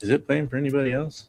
Is it playing for anybody else?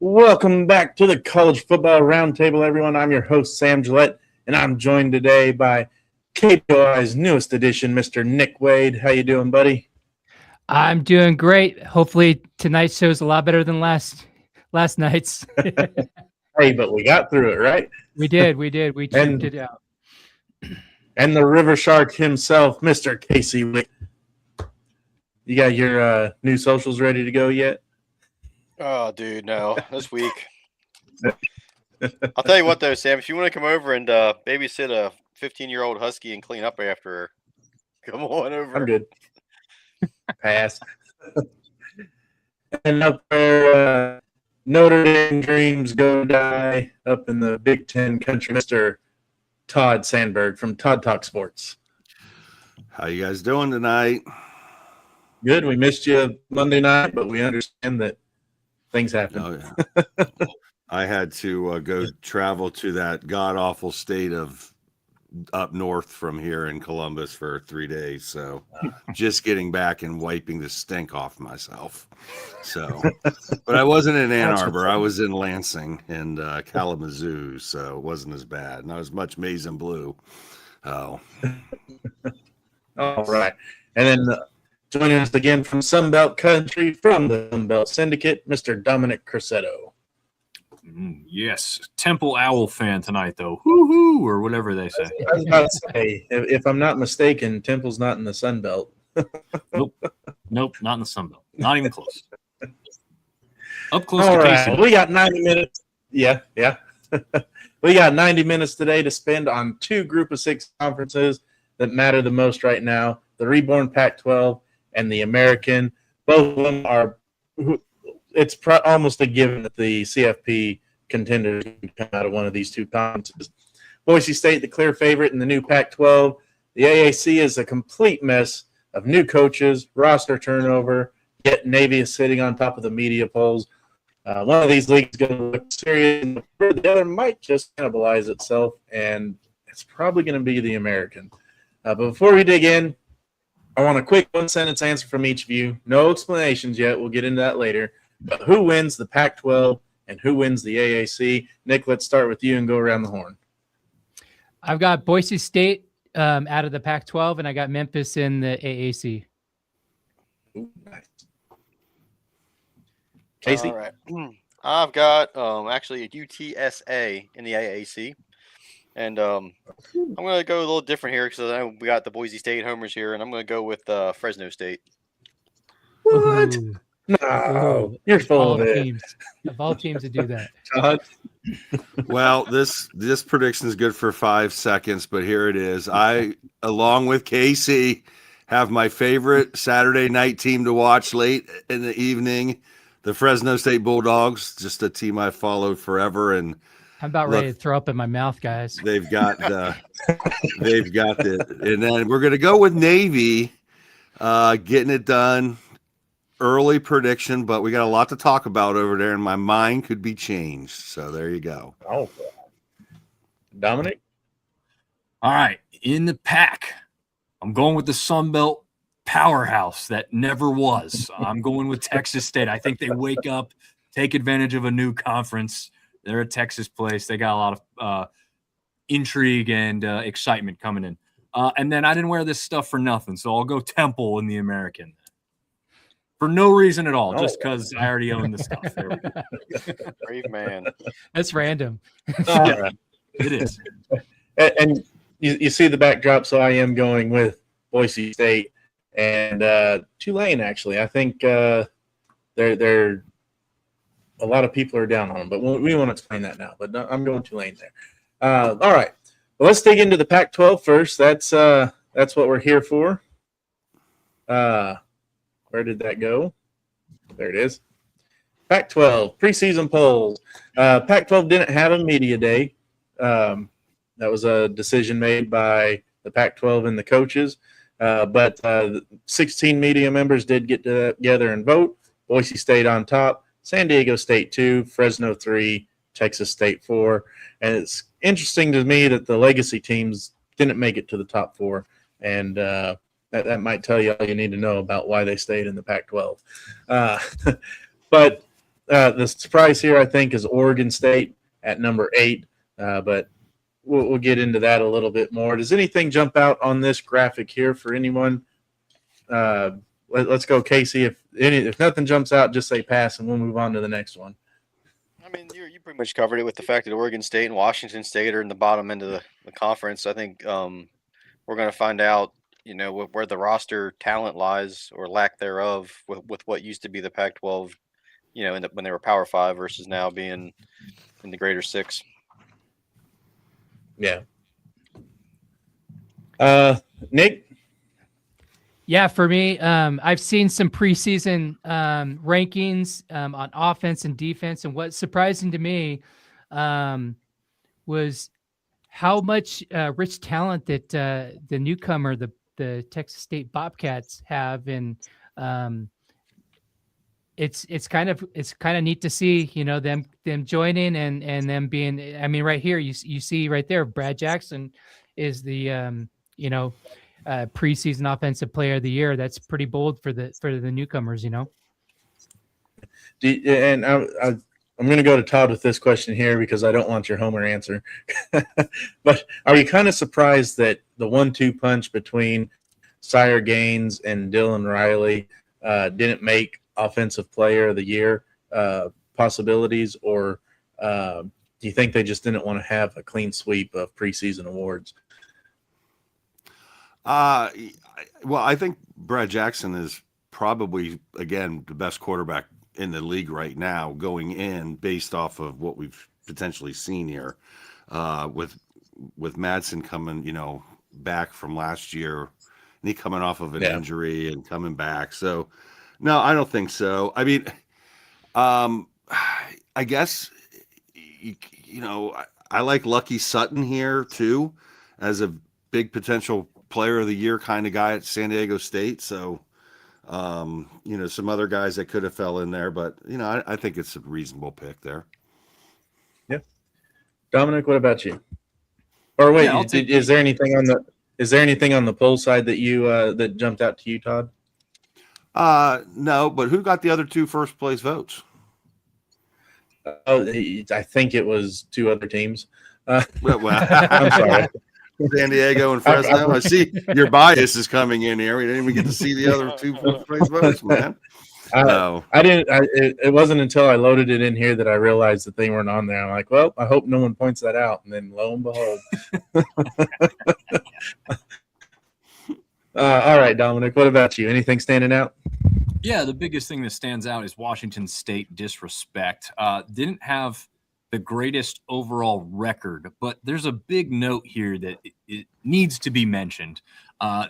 Welcome back to the College Football Roundtable, everyone. I'm your host, Sam Gillette, and I'm joined today by KPOI's newest edition, Mr. Nick Wade. How you doing, buddy? I'm doing great. Hopefully tonight's show's a lot better than last night's. Hey, but we got through it, right? We did. We checked it out. And the River Shark himself, Mr. Casey Wick. You got your new socials ready to go yet? Oh, dude, no. This week. I'll tell you what, though, Sam. If you want to come over and babysit a 15-year-old husky and clean up after her, come on over. I'm good. Pass. And up there, Notre Dame dreams go die up in the Big Ten country, Mr. Todd Sandberg from Todd Talk Sports. How you guys doing tonight? Good. We missed you Monday night, but we understand that things happen. Oh, yeah. I had to go travel to that god-awful state of up north from here in Columbus for 3 days. So just getting back and wiping the stink off myself. So, but I wasn't in Ann Arbor. I was in Lansing and Kalamazoo, so it wasn't as bad. Not as much maize and blue. Oh. All right. And then joining us again from Sunbelt Country, from the Sunbelt Syndicate, Mr. Dominic Corsetto. Yes, Temple Owl fan tonight, though. Woo-hoo, or whatever they say. I was about to say, if I'm not mistaken, Temple's not in the Sunbelt. Nope, not in the Sunbelt. Not even close. Up close All to right. Casey. We got 90 minutes. Yeah. We got 90 minutes today to spend on two Group of Six conferences that matter the most right now, the reborn Pac-12 and the American. Both of them are – it's almost a given that the CFP contenders can come out of one of these two conferences. Boise State, the clear favorite in the new Pac-12. The AAC is a complete mess of new coaches, roster turnover, yet Navy is sitting on top of the media polls. One of these leagues is going to look serious, and the other might just cannibalize itself, and it's probably going to be the American. But before we dig in, I want a quick one-sentence answer from each of you. No explanations yet. We'll get into that later. But who wins the Pac-12 and who wins the AAC? Nick, let's start with you and go around the horn. I've got Boise State out of the Pac-12, and I got Memphis in the AAC. Ooh, nice. Casey? All right. I've got actually a UTSA in the AAC, and I'm going to go a little different here because I know we got the Boise State homers here, and I'm going to go with Fresno State. What? Ooh, No, ooh, you're of full all of it. teams, of all teams to do that. Todd? Well, this prediction is good for 5 seconds, but here it is. I, along with Casey, have my favorite Saturday night team to watch late in the evening, the Fresno State Bulldogs, just a team I followed forever. And I'm about Look, ready to throw up in my mouth, guys. they've got it. And then we're going to go with Navy, getting it done. Early prediction, but we got a lot to talk about over there, and my mind could be changed. So there you go. Oh, Dominic? All right, in the pack, I'm going with the Sun Belt powerhouse that never was. I'm going with Texas State. I think they wake up, take advantage of a new conference. They're a Texas place. They got a lot of intrigue and excitement coming in. And then I didn't wear this stuff for nothing, so I'll go Temple in the American. For no reason at all, just because I already own the stuff. There we go. Brave man. That's random. All right. It is. And you see the backdrop, so I am going with Boise State and Tulane, actually. I think they're a lot of people are down on them, but we won't explain that now. But no, I'm going Tulane there. All right. Well, let's dig into the Pac-12 first. That's what we're here for. Where did that go? There it is. Pac-12 preseason polls. Pac-12 didn't have a media day. That was a decision made by the Pac-12 and the coaches. But 16 media members did get together and vote. Boise State on top, San Diego State 2, Fresno 3, Texas State 4. And it's interesting to me that the legacy teams didn't make it to the top 4. And that might tell you all you need to know about why they stayed in the Pac-12. But the surprise here, I think, is Oregon State at number 8. But we'll get into that a little bit more. Does anything jump out on this graphic here for anyone? Let's go, Casey. If nothing jumps out, just say pass, and we'll move on to the next one. I mean, you pretty much covered it with the fact that Oregon State and Washington State are in the bottom end of the conference. I think we're going to find out, where the roster talent lies or lack thereof with what used to be the Pac-12, when they were Power 5 versus now being in the Greater 6. Yeah. Nick? Yeah, for me, I've seen some preseason rankings on offense and defense, and what's surprising to me was how much rich talent that the newcomer, the Texas State Bobcats have, and it's kind of neat to see, them joining and them being. I mean, right here you see right there, Brad Jackson is the preseason offensive player of the year. That's pretty bold for the newcomers, And I'm going to go to Todd with this question here because I don't want your homer answer. But are you kind of surprised that the 1-2 punch between Sire Gaines and Dylan Riley didn't make offensive player of the year possibilities, or do you think they just didn't want to have a clean sweep of preseason awards? Well, I think Brad Jackson is probably, again, the best quarterback in the league right now going in, based off of what we've potentially seen here with Madsen coming, back from last year, and he coming off of an injury and coming back. So, no, I don't think so. I mean, I guess, I like Lucky Sutton here too, as a big potential player of the year kind of guy at San Diego State. So, some other guys that could have fell in there, but I think it's a reasonable pick there. Yeah. Dominic, what about you? Or wait, is there anything on the poll side that you that jumped out to you, Todd? No, but who got the other 2 first place votes? I think it was 2 other teams. Well, I'm sorry. San Diego and Fresno. I see your bias is coming in here. We didn't even get to see the other 2 first place votes, man. No. I didn't. It wasn't until I loaded it in here that I realized that they weren't on there. I'm like, well, I hope no one points that out. And then lo and behold. All right, Dominic. What about you? Anything standing out? Yeah, the biggest thing that stands out is Washington State disrespect. Didn't have the greatest overall record, but there's a big note here that it needs to be mentioned.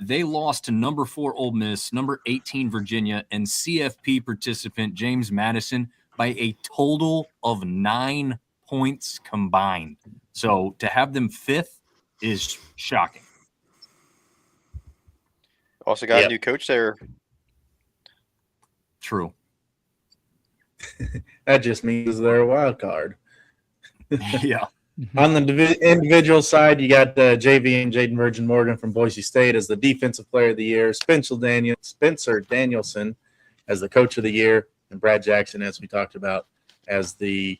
They lost to number 4 Ole Miss, number 18 Virginia, and CFP participant James Madison by a total of 9 points combined. So to have them 5th is shocking. Also got a new coach there. True. That just means they're a wild card. Yeah. On the individual side, you got JV and Jaden Virgin Morgan from Boise State as the Defensive Player of the Year, Spencer Danielson as the Coach of the Year, and Brad Jackson, as we talked about, as the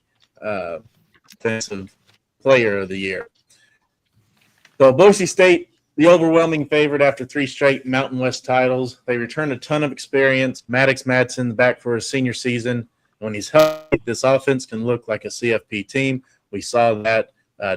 Defensive Player of the Year. So Boise State, the overwhelming favorite after 3 straight Mountain West titles. They return a ton of experience. Maddox Madsen back for his senior season. When he's healthy, this offense can look like a CFP team. We saw that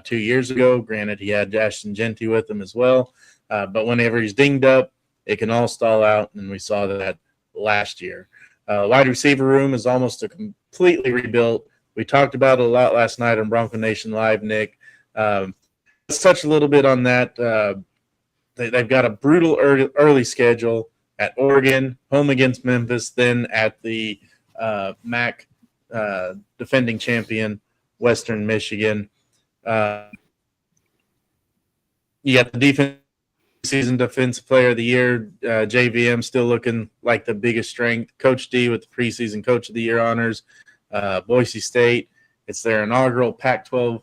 2 years ago. Granted, he had Ashton Genty with him as well. But whenever he's dinged up, it can all stall out, and we saw that last year. Wide receiver room is almost a completely rebuilt. We talked about it a lot last night on Bronco Nation Live, Nick. Let's touch a little bit on that. They've got a brutal early schedule at Oregon, home against Memphis, then at the MAC defending champion, Western Michigan. You got the defense season defensive player of the year, JVM still looking like the biggest strength. Coach D with the preseason coach of the year honors. Boise State, it's their inaugural Pac-12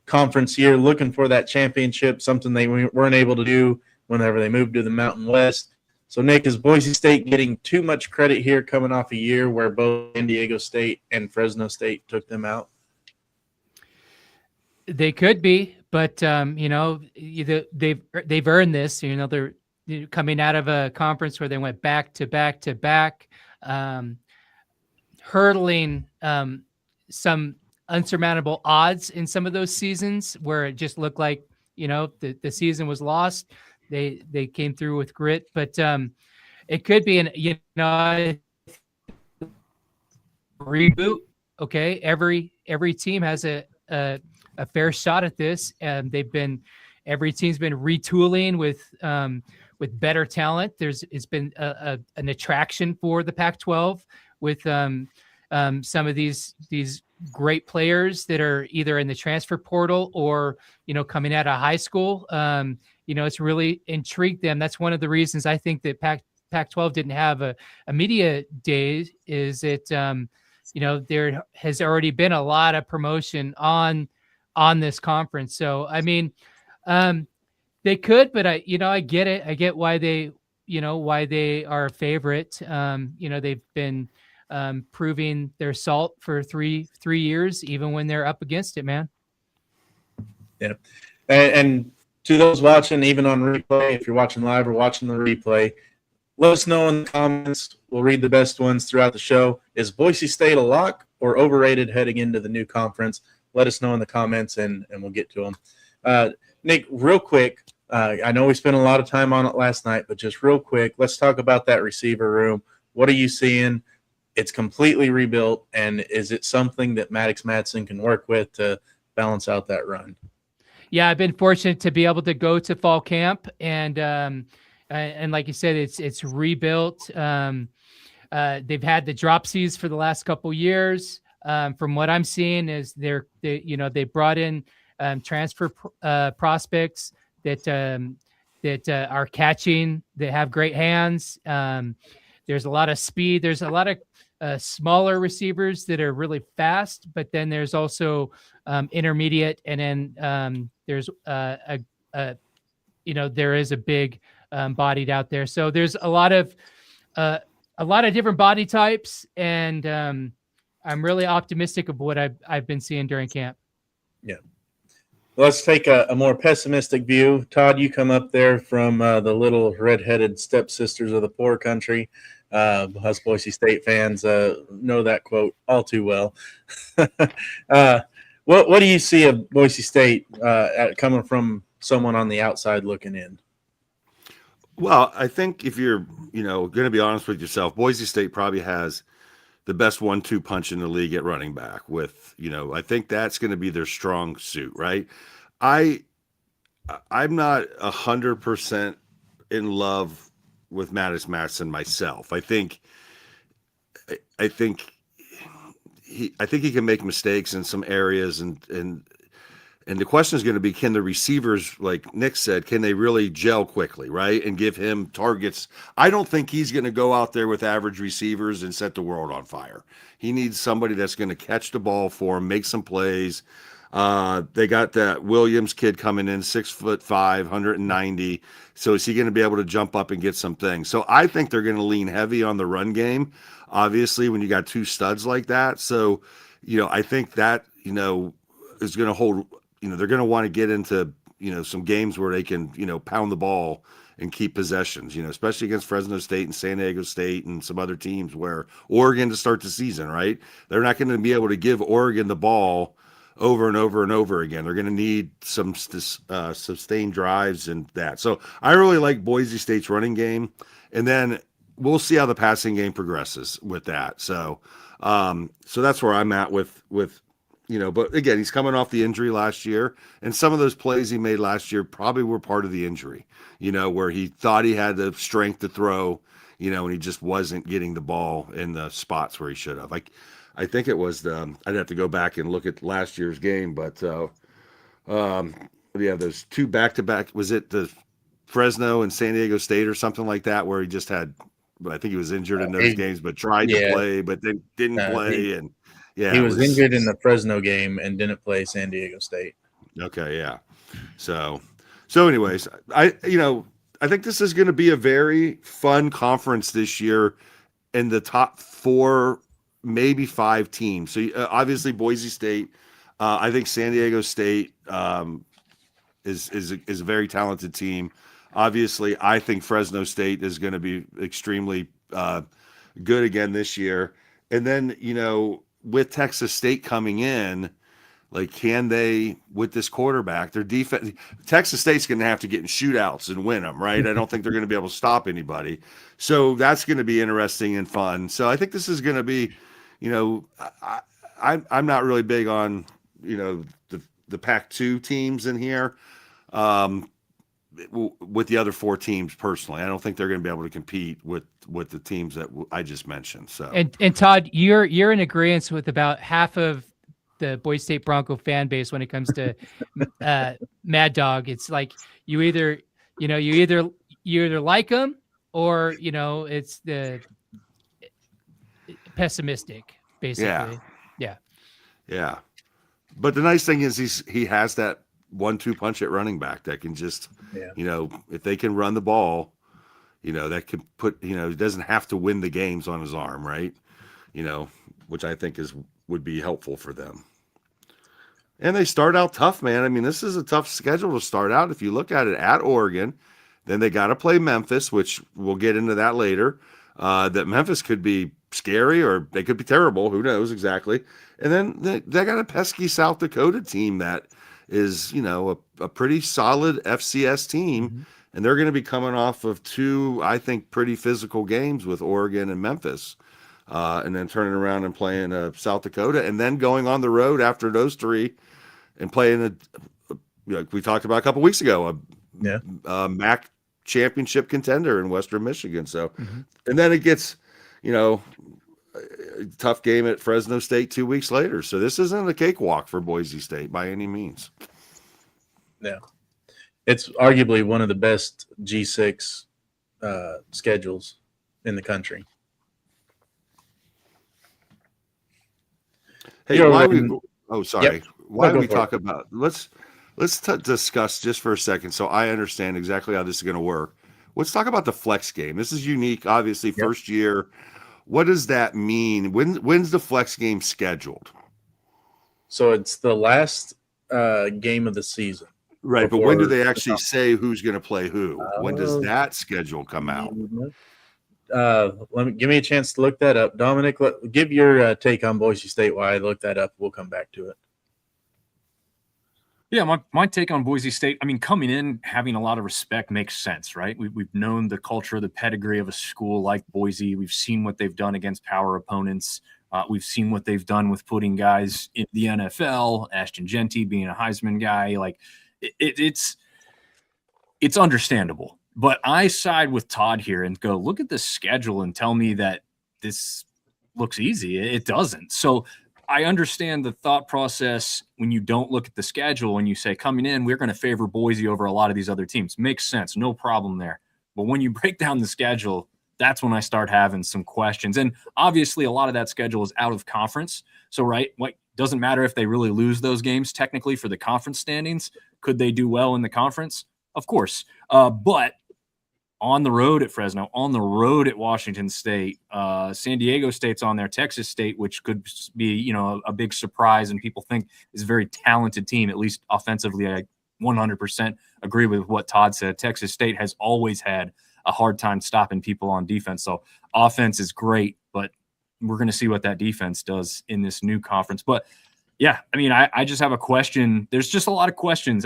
conference year, looking for that championship, something they weren't able to do whenever they moved to the Mountain West. So, Nick, is Boise State getting too much credit here coming off a year where both San Diego State and Fresno State took them out? They could be, but they've earned this. They're coming out of a conference where they went back to back to back, hurdling some unsurmountable odds in some of those seasons where it just looked like the season was lost. They came through with grit, but it could be an reboot. Okay, every team has a fair shot at this, and every team's been retooling with better talent. It's been an attraction for the Pac-12 with some of these great players that are either in the transfer portal or coming out of high school. It's really intrigued them. That's one of the reasons I think that Pac-12 didn't have a media day. Is it there has already been a lot of promotion on this conference. So I mean, they could, but I get it. I get why they are a favorite. They've been proving their salt for three years, even when they're up against it, man. Yeah. And to those watching, even on replay, if you're watching live or watching the replay, let us know in the comments. We'll read the best ones throughout the show. Is Boise State a lock or overrated heading into the new conference? Let us know in the comments, and we'll get to them. Nick, real quick, I know we spent a lot of time on it last night, but just real quick, let's talk about that receiver room. What are you seeing? It's completely rebuilt, and is it something that Maddox Madsen can work with to balance out that run? Yeah, I've been fortunate to be able to go to fall camp, and like you said, it's rebuilt. They've had the dropsies for the last couple years. From what I'm seeing, is they brought in transfer prospects that are catching. They have great hands. There's a lot of speed. There's a lot of smaller receivers that are really fast, but then there's also intermediate, and then there's there is a big bodied out there. So there's a lot of different body types, and I'm really optimistic of what I've been seeing during camp. Yeah. Let's take a more pessimistic view. Todd, you come up there from the little redheaded stepsisters of the poor country. Us Boise State fans know that quote all too well. What do you see of Boise State coming from someone on the outside looking in? Well, I think if you're, going to be honest with yourself, Boise State probably has the best 1-2 punch in the league at running back with, I think that's going to be their strong suit, right? I'm not 100% in love with Mattis Matson myself. I think he can make mistakes in some areas, and the question is going to be, can the receivers, like Nick said, can they really gel quickly, right, and give him targets? I don't think he's going to go out there with average receivers and set the world on fire. He needs somebody that's going to catch the ball for him, make some plays. They got that Williams kid coming in, 6'5", 190. So is he going to be able to jump up and get some things? So I think they're going to lean heavy on the run game, obviously, when you got two studs like that. So, I think that, is going to hold, they're going to want to get into, some games where they can, pound the ball and keep possessions, especially against Fresno State and San Diego State and some other teams where Oregon to start the season, right? They're not going to be able to give Oregon the ball over and over and over again. They're going to need some sustained drives and that. So I really like Boise State's running game, and then we'll see how the passing game progresses with that. So, so that's where I'm at with, but again, he's coming off the injury last year, and some of those plays he made last year probably were part of the injury, where he thought he had the strength to throw, and he just wasn't getting the ball in the spots where he should have. I think it was I'd have to go back and look at last year's game, but those two back-to-back, was it the Fresno and San Diego State or something like that, where he just had, I think he was injured in those games, but tried to play, but then didn't play. He was injured in the Fresno game and didn't play San Diego State. Okay, yeah. So anyways, I think this is going to be a very fun conference this year in the top 4, maybe 5 teams. So obviously Boise State, I think San Diego State is a very talented team. Obviously, I think Fresno State is going to be extremely good again this year. And then, with Texas State coming in, like, can they, with this quarterback, their defense, Texas State's going to have to get in shootouts and win them, right? I don't think they're going to be able to stop anybody. So that's going to be interesting and fun. So I think this is going to be, I'm not really big on, the Pac-2 teams in here. With the other 4 teams personally, I don't think they're going to be able to compete with the teams that I just mentioned. So, and Todd, you're in agreement with about half of the Boise State Bronco fan base when it comes to Mad Dog. It's like you either like them or it's the pessimistic, basically. Yeah. But the nice thing is he has that 1-2 punch at running back that can just, if they can run the ball, that can put, he doesn't have to win the games on his arm, right? Which I think would be helpful for them. And they start out tough, man. I mean, this is a tough schedule to start out. If you look at it, at Oregon, then they got to play Memphis, which we'll get into that later. That Memphis could be scary or they could be terrible. Who knows exactly? And then they got a pesky South Dakota team that is, a pretty solid FCS team. Mm-hmm. And they're going to be coming off of 2, I think, pretty physical games with Oregon and Memphis. And then turning around and playing South Dakota, and then going on the road after those 3 and playing like we talked about a couple weeks ago, a MAC championship contender in Western Michigan. So, and then it gets, a tough game at Fresno State 2 weeks later. So this isn't a cakewalk for Boise State by any means. Yeah. It's arguably one of the best G6 schedules in the country. Hey, why do we talk about, let's discuss just for a second so I understand exactly how this is going to work. Let's talk about the flex game. This is unique, obviously, first year. What does that mean? When's the flex game scheduled? So it's the last game of the season. Right, but when do they actually say who's going to play who? When does that schedule come out? Give me a chance to look that up. Dominic, give your take on Boise State while I look that up. We'll come back to it. Yeah, my take on Boise State, I mean, coming in, having a lot of respect makes sense, right? We've known the culture, the pedigree of a school like Boise. We've seen what they've done against power opponents. We've seen what they've done with putting guys in the NFL, Ashton Genty being a Heisman guy. Like, it's understandable. But I side with Todd here and go, look at the schedule and tell me that this looks easy. It doesn't. So I understand the thought process when you don't look at the schedule and you say, coming in, we're going to favor Boise over a lot of these other teams. Makes sense. No problem there. But when you break down the schedule, that's when I start having some questions. And obviously a lot of that schedule is out of conference. So, right, like, doesn't matter if they really lose those games technically for the conference standings. Could they do well in the conference? Of course. But on the road at Fresno, on the road at Washington State, San Diego State's on there, Texas State, which could be, a big surprise and people think is a very talented team, at least offensively. I 100% agree with what Todd said. Texas State has always had a hard time stopping people on defense. So offense is great, but we're going to see what that defense does in this new conference. But yeah, I mean, I just have a question. There's just a lot of questions.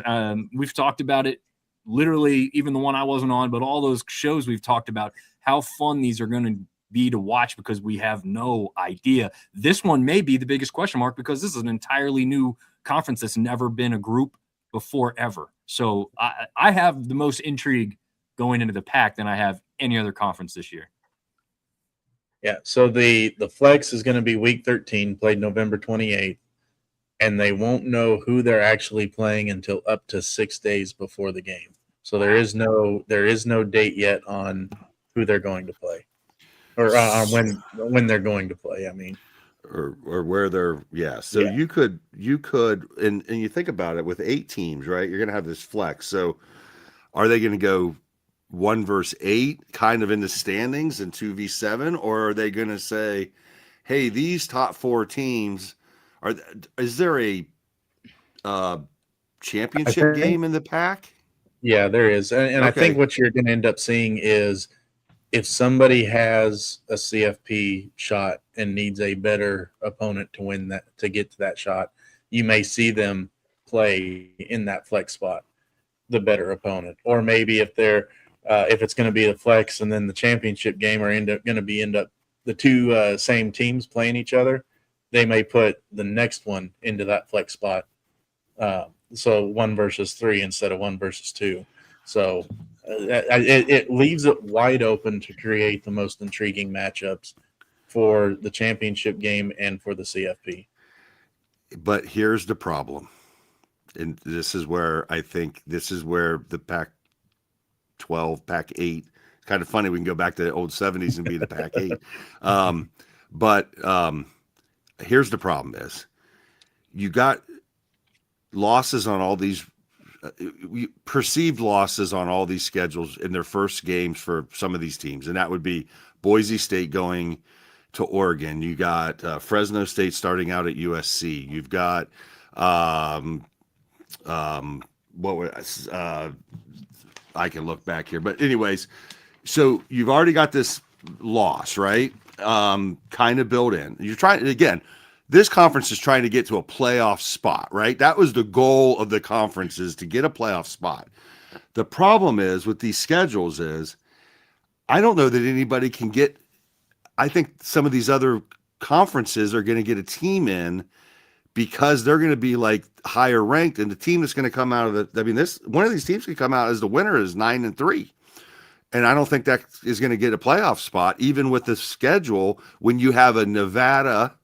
We've talked about it. Literally, even the one I wasn't on, but all those shows we've talked about, how fun these are going to be to watch because we have no idea. This one may be the biggest question mark because this is an entirely new conference that's never been a group before ever. So I have the most intrigue going into the PAC than I have any other conference this year. Yeah, so the flex is going to be week 13, played November 28th. And they won't know who they're actually playing until up to 6 days before the game. So there is no date yet on who they're going to play, or when they're going to play. I mean, or where they're So yeah. you could and you think about it with 8 teams, right? You're going to have this flex. So are they going to go 1 versus 8, kind of in the standings, and 2v7, or are they going to say, hey, these top 4 teams? Is there a championship game in the PAC? Yeah, there is. And okay. I think what you're going to end up seeing is if somebody has a CFP shot and needs a better opponent to win that, to get to that shot, you may see them play in that flex spot, the better opponent. Or maybe if it's going to be the flex and then the championship game are end up the 2 same teams playing each other, they may put the next one into that flex spot. So 1 versus 3 instead of 1 versus 2. So it leaves it wide open to create the most intriguing matchups for the championship game and for the CFP. But here's the problem. And this is where the Pac-12, Pac-8, kind of funny. We can go back to the old 70s and be the Pac-8. Here's the problem is you got losses on all these perceived losses on all these schedules in their first games for some of these teams. And that would be Boise State going to Oregon. You got Fresno State starting out at USC. You've got I can look back here, but anyways, so you've already got this loss, right? Kind of built in. You're trying again. This conference is trying to get to a playoff spot, right? That was the goal of the conference, is to get a playoff spot. The problem is with these schedules is I don't know that anybody can get. I think some of these other conferences are going to get a team in because they're going to be like higher ranked, and the team that's going to come out of one of these teams can come out as the winner is 9-3. And I don't think that is going to get a playoff spot, even with the schedule, when you have a Nevada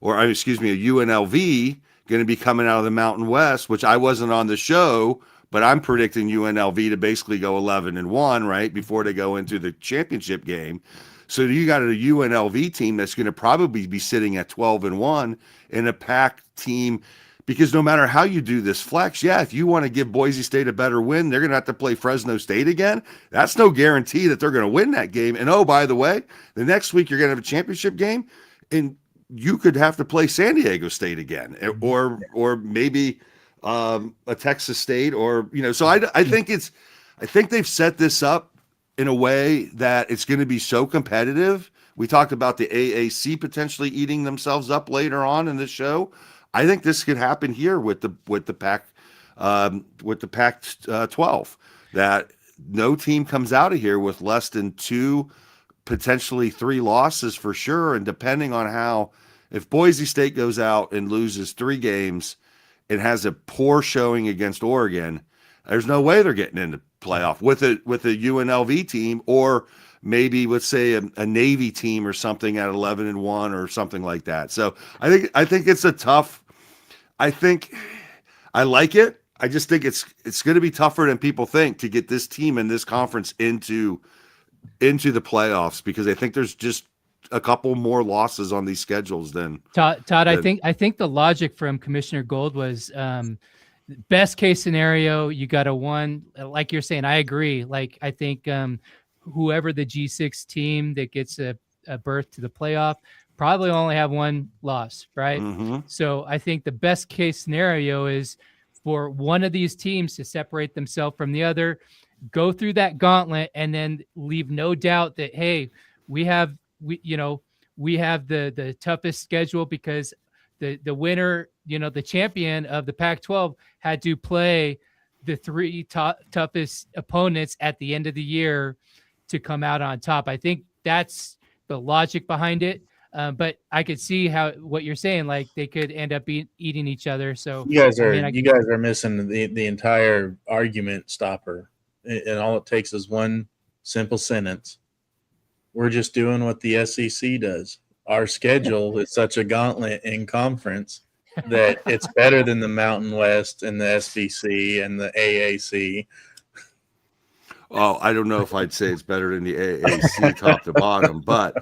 a UNLV going to be coming out of the Mountain West, which I wasn't on the show, but I'm predicting UNLV to basically go 11-1, right, before they go into the championship game. So you got a UNLV team that's going to probably be sitting at 12-1 in a PAC team, because no matter how you do this flex, if you want to give Boise State a better win, they're going to have to play Fresno State again. That's no guarantee that they're going to win that game. And oh, by the way, the next week you're going to have a championship game, and you could have to play San Diego State again, or maybe a Texas State, or So I think they've set this up in a way that it's going to be so competitive. We talked about the AAC potentially eating themselves up later on in the show. I think this could happen here with the Pac 12, that no team comes out of here with less than 2, potentially 3 losses for sure. And depending on how, if Boise State goes out and loses 3 games and has a poor showing against Oregon, there's no way they're getting into playoff with a UNLV team, or maybe let's say a Navy team or something at 11-1 or something like that. So I think it's a tough. I think I like it. I just think it's going to be tougher than people think to get this team in this conference into the playoffs, because I think there's just a couple more losses on these schedules than Todd. I think the logic from Commissioner Gold was best case scenario. You got a 1, like you're saying. I agree. Like I think whoever the G6 team that gets a berth to the playoff probably only have 1 loss, right? Mm-hmm. So I think the best case scenario is for one of these teams to separate themselves from the other, go through that gauntlet, and then leave no doubt that, hey, we have the toughest schedule, because the winner, the champion of the Pac-12 had to play the 3 toughest opponents at the end of the year to come out on top. I think that's the logic behind it. But I could see what you're saying, like they could end up eating each other. So you guys are missing the entire argument stopper, and all it takes is one simple sentence. We're just doing what the SEC does. Our schedule is such a gauntlet in conference that it's better than the Mountain West and the SBC and the AAC. Oh, I don't know if I'd say it's better than the AAC top to bottom, but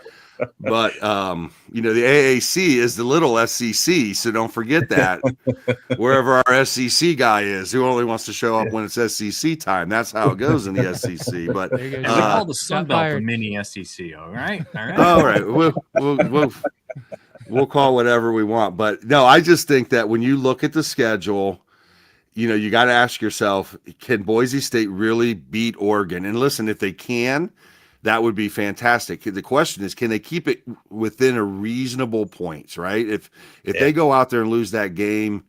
the AAC is the little SEC, so don't forget that. Wherever our SEC guy is, who only wants to show up when it's SEC time, that's how it goes in the SEC. But we call the Sun Belt the mini SEC. All right. All right. We'll call whatever we want, but no, I just think that when you look at the schedule, you got to ask yourself, can Boise State really beat Oregon? And listen, if they can, that would be fantastic. The question is, can they keep it within a reasonable points, right? If they go out there and lose that game,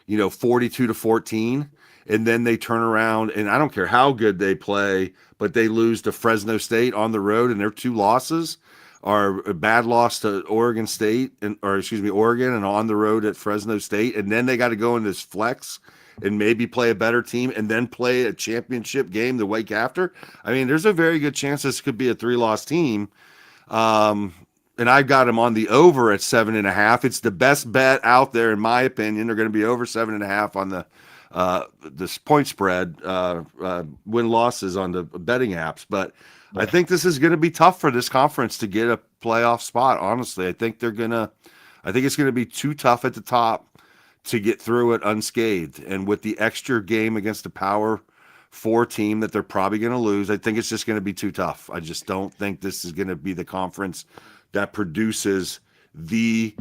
42-14, and then they turn around, and I don't care how good they play, but they lose to Fresno State on the road, and their 2 losses are a bad loss to Oregon and on the road at Fresno State, and then they got to go in this flex and maybe play a better team and then play a championship game the week after. I mean, there's a very good chance this could be a 3-loss team. And I've got them on the over at 7.5. It's the best bet out there, in my opinion. They're going to be over 7.5 on this point spread, win losses on the betting apps. But yeah. I think this is going to be tough for this conference to get a playoff spot. Honestly, I think it's going to be too tough at the top to get through it unscathed. And with the extra game against a Power 4 team that they're probably going to lose, I think it's just going to be too tough. I just don't think this is going to be the conference that produces the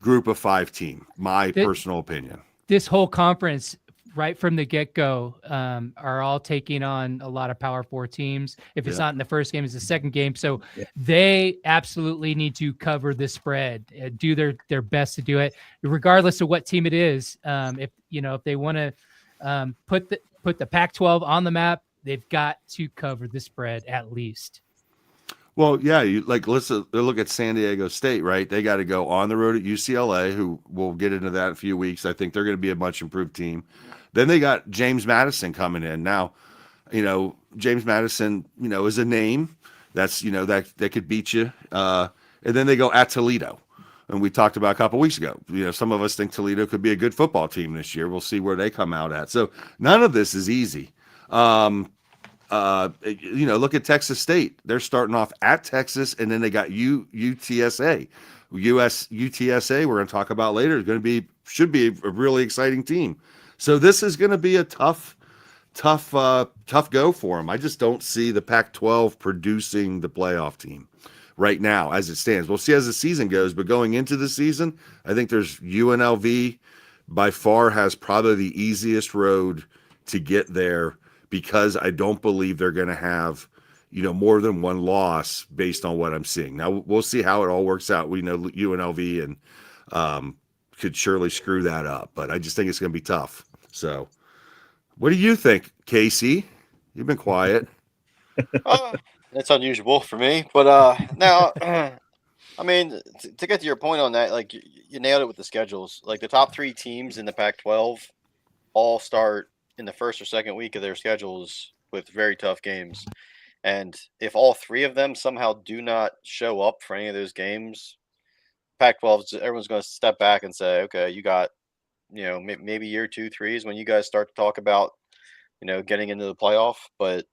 group of 5 team, my personal opinion. This whole conference, right from the get-go, are all taking on a lot of Power 4 teams. If it's not in the first game, it's the second game. So they absolutely need to cover the spread, do their best to do it, regardless of what team it is. If they want to put the Pac-12 on the map, they've got to cover the spread at least. Well, yeah, let's look at San Diego State, right? They got to go on the road at UCLA, who we'll get into that in a few weeks. I think they're going to be a much improved team. Then they got James Madison coming in. Now, James Madison, is a name that's, that could beat you. And then they go at Toledo. And we talked about a couple of weeks ago, some of us think Toledo could be a good football team this year. We'll see where they come out at. So none of this is easy. Look at Texas State. They're starting off at Texas, and then they got UTSA. UTSA, we're going to talk about later, should be a really exciting team. So this is going to be a tough go for them. I just don't see the Pac-12 producing the playoff team right now as it stands. We'll see as the season goes, but going into the season, I think there's UNLV by far has probably the easiest road to get there, because I don't believe they're going to have, more than one loss based on what I'm seeing. Now we'll see how it all works out. We know UNLV and could surely screw that up, but I just think it's going to be tough. So what do you think, Casey? You've been quiet. That's unusual for me, but now, I mean, to get to your point on that, like you nailed it with the schedules. Like the top 3 teams in the Pac-12 all start in the first or second week of their schedules with very tough games. And if all 3 of them somehow do not show up for any of those games, Pac-12, everyone's going to step back and say, okay, you got, maybe year 2, 3 is when you guys start to talk about, getting into the playoff. But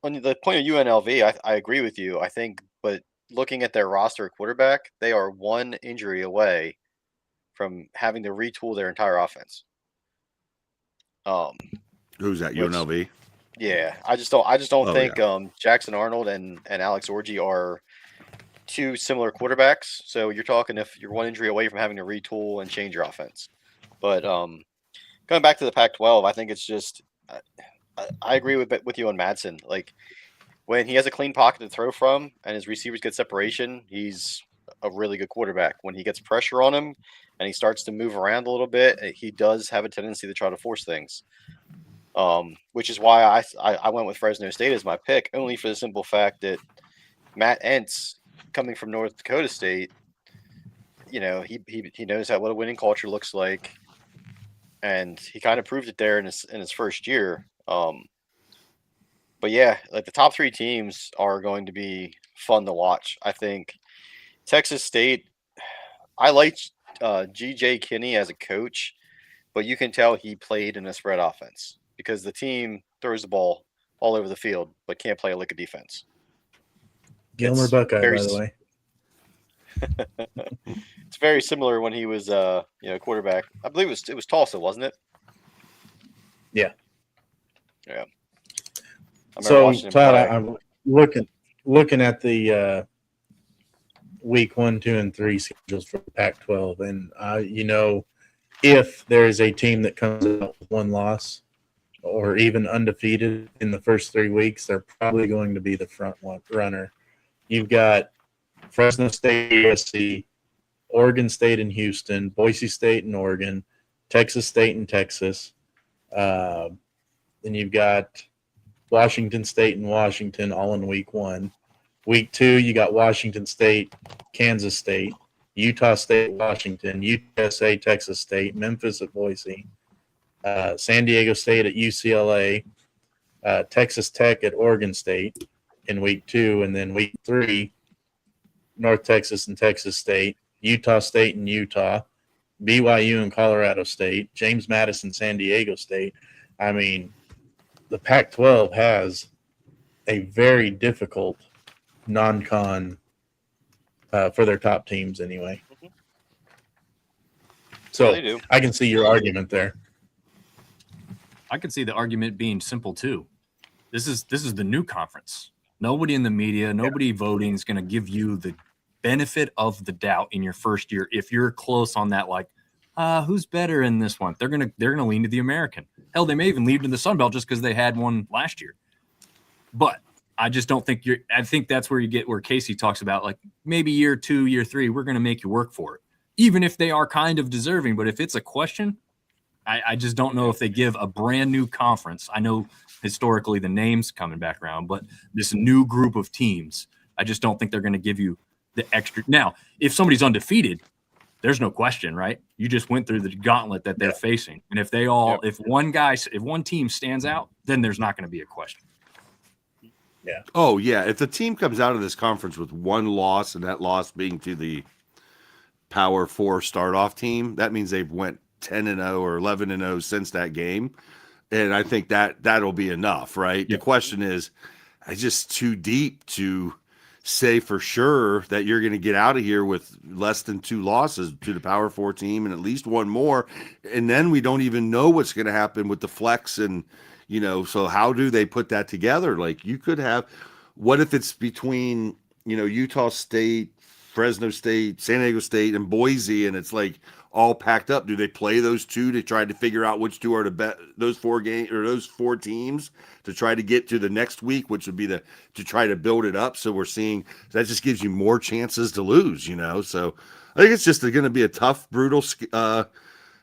on the point of UNLV, I agree with you. I think, but looking at their roster quarterback, they are one injury away from having to retool their entire offense. Who's that? UNLV? Yeah, I just don't think Jackson Arnold and Alex Orji are 2 similar quarterbacks. So you're talking if you're one injury away from having to retool and change your offense. But going back to the Pac-12, I think it's just I agree with you on Madsen. Like when he has a clean pocket to throw from and his receivers get separation, he's a really good quarterback. When he gets pressure on him and he starts to move around a little bit, he does have a tendency to try to force things. Which is why I went with Fresno State as my pick, only for the simple fact that Matt Entz, coming from North Dakota State, he knows what a winning culture looks like, and he kind of proved it there in his first year. But yeah, like the top 3 teams are going to be fun to watch. I think Texas State, I like G.J. Kinney as a coach, but you can tell he played in a spread offense because the team throws the ball all over the field but can't play a lick of defense. Gilmer Buckeye, by the way. It's very similar when he was quarterback. I believe it was Tulsa, wasn't it? Yeah. Yeah. So Todd, I'm looking at the week 1, 2, and 3 schedules for Pac-12, and if there is a team that comes out with 1 loss or even undefeated in the first 3 weeks, they're probably going to be the front runner. You've got Fresno State, USC, Oregon State and Houston, Boise State and Oregon, Texas State and Texas. Then you've got Washington State and Washington all in week 1. Week 2, you got Washington State, Kansas State, Utah State, Washington, UTSA, Texas State, Memphis at Boise, San Diego State at UCLA, Texas Tech at Oregon State in week 2, and then week 3, North Texas and Texas State, Utah State and Utah, BYU and Colorado State, James Madison, San Diego State. I mean, the Pac-12 has a very difficult non-con for their top teams anyway. So yeah, I can see your argument there. I could see the argument being simple too. This is the new conference. Nobody in the media, nobody voting is going to give you the benefit of the doubt in your first year. If you're close on that, like, who's better in this one? They're gonna lean to the American. Hell, they may even lean to the Sun Belt just because they had one last year. But I just don't think I think that's where you get where Casey talks about, like, maybe year 2, year 3, we're going to make you work for it, even if they are kind of deserving. But if it's a question, I just don't know if they give a brand new conference. I know historically the names coming back around, but this new group of teams, I just don't think they're going to give you the extra. Now, if somebody's undefeated, there's no question, right? You just went through the gauntlet that they're facing. And if if one team stands out, then there's not going to be a question. Yeah. Oh, yeah. If the team comes out of this conference with 1 loss, and that loss being to the Power 4 start-off team, that means they've went 10-0 or 11-0 since that game. And I think that'll be enough, right? Yeah. The question is, it's just too deep to say for sure that you're going to get out of here with less than 2 losses to the Power 4 team and at least 1 more. And then we don't even know what's going to happen with the flex and, so how do they put that together? Like, you could have, what if it's between, Utah State, Fresno State, San Diego State, and Boise, and it's like all packed up. Do they play those two to try to figure out which two are the best? Those 4 games or those 4 teams to try to get to the next week, which would be to try to build it up. So we're seeing that just gives you more chances to lose. So I think it's just going to be a tough, brutal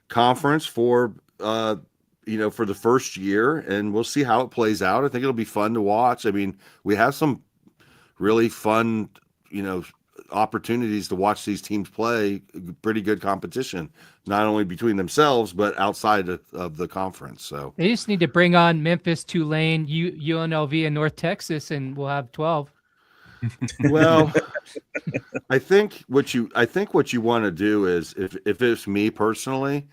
conference for for the first year, and we'll see how it plays out. I think it'll be fun to watch. I mean, we have some really fun, opportunities to watch these teams play. Pretty good competition, not only between themselves but outside of the conference. So They just need to bring on Memphis, Tulane, UNLV, and North Texas, and we'll have 12. well, I think what you want to do is, if it's me personally,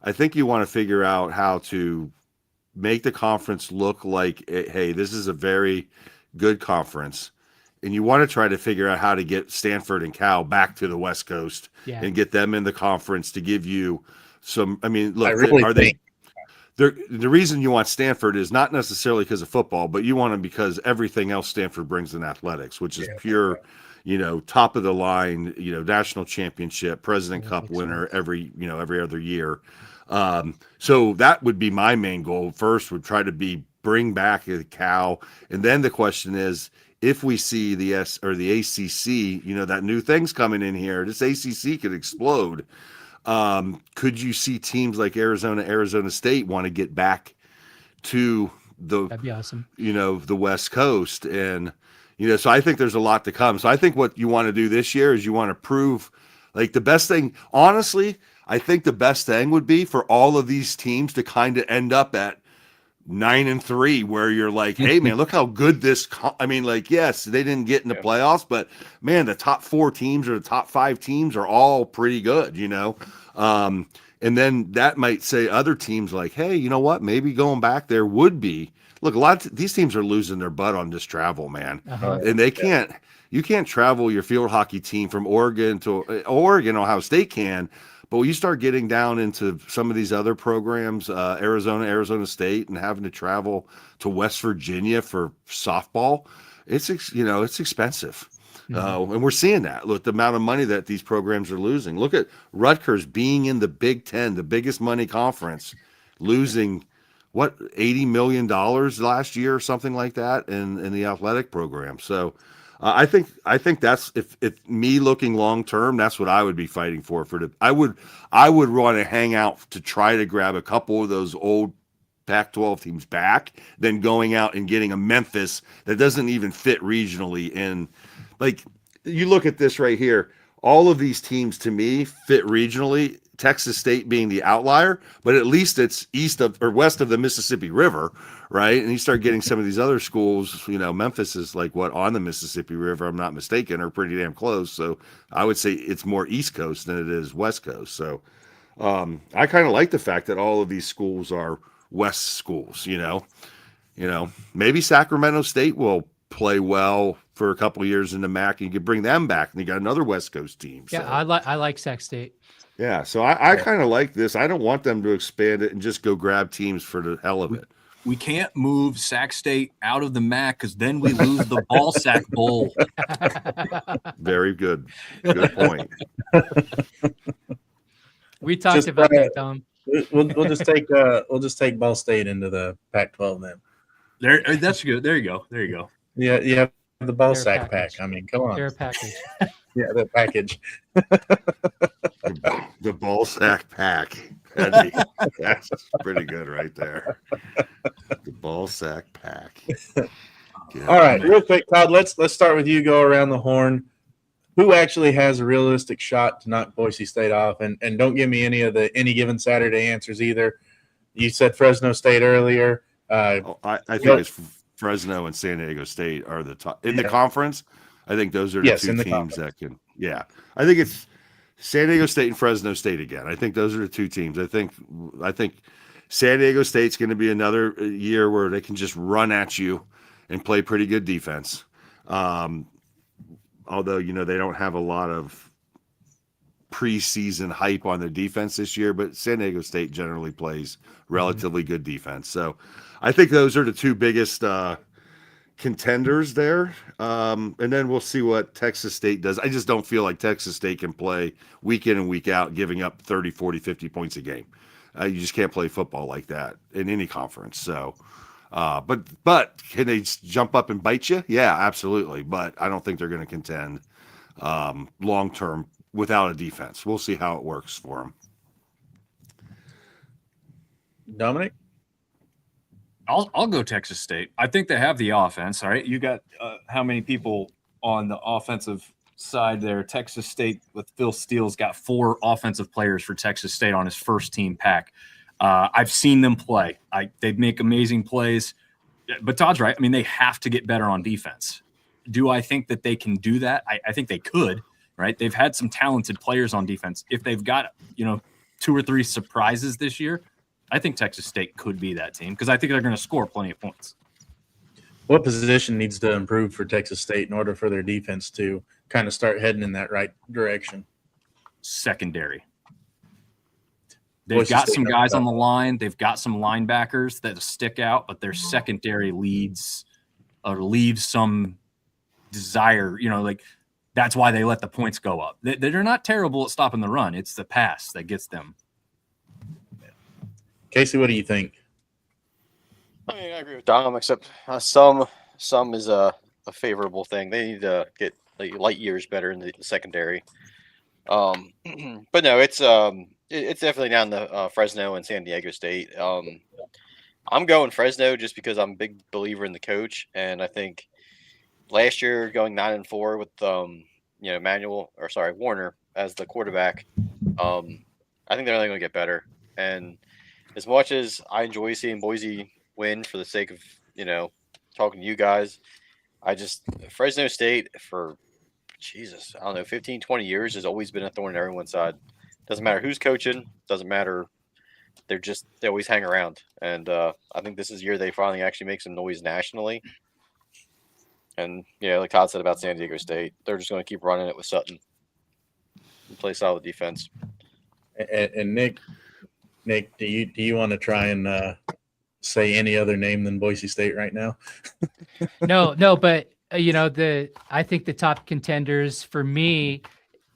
I think you want to figure out how to make the conference look like, hey, this is a very good conference. And you want to try to figure out how to get Stanford and Cal back to the West Coast and get them in the conference to give you some. I mean, look, the reason you want Stanford is not necessarily because of football, but you want them because everything else Stanford brings in athletics, which is pure, top of the line, national championship, President Cup winner every other year. So that would be my main goal. First would try to bring back the Cal. And then the question is, if we see the ACC, that new thing's coming in here, this ACC could explode. Could you see teams like Arizona State want to get back to That'd be awesome. The West Coast? And, so I think there's a lot to come. So I think what you want to do this year is you want to prove, like, the best thing, honestly, I think the best thing would be for all of these teams to kind of end up at 9-3, where you're like, hey man, look how good this. Yes, they didn't get in the playoffs, but man, the top 4 teams or the top 5 teams are all pretty good, and then that might say other teams like, hey, you know what? Maybe going back there would be. Look, a lot of these teams are losing their butt on this travel, man, and they can't. You can't travel your field hockey team from Oregon to Oregon. Ohio State can. But when you start getting down into some of these other programs, Arizona State, and having to travel to West Virginia for softball, it's expensive. And we're seeing that. Look, the amount of money that these programs are losing. Look at Rutgers being in the Big Ten, the biggest money conference, losing $80 million last year or something like that in the athletic program. So I think that's if me looking long term, that's what I would be fighting for. I would want to hang out to try to grab a couple of those old Pac-12 teams back, than going out and getting a Memphis that doesn't even fit regionally. And like, you look at this right here, all of these teams to me fit regionally. Texas State being the outlier, but at least it's east of or west of the Mississippi River, right? And you start getting some of these other schools, Memphis is like on the Mississippi River, I'm not mistaken, or pretty damn close. So I would say it's more East Coast than it is West Coast. So I kind of like the fact that all of these schools are West schools, maybe Sacramento State will play well for a couple of years in the MAC, and you could bring them back, and you got another West Coast team. Yeah, so. I like Sac State. Yeah, so I kind of like this. I don't want them to expand it and just go grab teams for the hell of it. We can't move Sac State out of the MAC because then we lose the Ball Sack Bowl. Very good. Good point. We talked about that, Tom. We'll just take Ball State into the Pac-12 then. That's good. There you go. Yeah, you have the Ball Fair Sack package. pack. I mean, come on. Fair package. Yeah, the package. The Ball Sack Pack. That's pretty good right there. The Ball Sack Pack. Yeah. All right, real quick, Todd. Let's start with you. Go around the horn. Who actually has a realistic shot to knock Boise State off? And don't give me any of the any given Saturday answers either. You said Fresno State earlier. I think it's Fresno and San Diego State are the top in the conference. I think those are the two teams conference that can. Yeah, I think it's San Diego State and Fresno State again. I think those are the two teams. I think San Diego State's going to be another year where they can just run at you and play pretty good defense. Although they don't have a lot of preseason hype on their defense this year, but San Diego State generally plays relatively good defense. So I think those are the two biggest contenders there. And then we'll see what Texas State does. I just don't feel like Texas State can play week in and week out, giving up 30, 40, 50 points a game. You just can't play football like that in any conference. So, but can they jump up and bite you? Yeah, absolutely. But I don't think they're going to contend long term without a defense. We'll see how it works for them. Dominic? I'll go Texas State. I think they have the offense. All right, you got how many people on the offensive side there? Texas State with Phil Steele's got 4 offensive players for Texas State on his first team PAC. I've seen them play. They make amazing plays. But Todd's right. I mean, they have to get better on defense. Do I think that they can do that? I think they could. Right? They've had some talented players on defense. If they've got 2 or 3 surprises this year, I think Texas State could be that team because I think they're going to score plenty of points. What position needs to improve for Texas State in order for their defense to kind of start heading in that right direction? Secondary. They've Boise got State some has guys that. on the line. They've got some linebackers that stick out, but their secondary leaves some desire. That's why they let the points go up. They're not terrible at stopping the run. It's the pass that gets them. Casey, what do you think? I mean, I agree with Dom, except some is a favorable thing. They need to get light years better in the secondary. But no, it's definitely down to Fresno and San Diego State. I'm going Fresno just because I'm a big believer in the coach, and I think last year going 9-4 with Warner as the quarterback, I think they're only going to get better. And as much as I enjoy seeing Boise win for the sake of, talking to you guys, Fresno State for, I don't know, 15, 20 years has always been a thorn in everyone's side. Doesn't matter who's coaching, doesn't matter. They always hang around. And I think this is the year they finally actually make some noise nationally. And, like Todd said about San Diego State, they're just going to keep running it with Sutton and play solid defense. And Nick, do you want to try and say any other name than Boise State right now? No, but I think the top contenders for me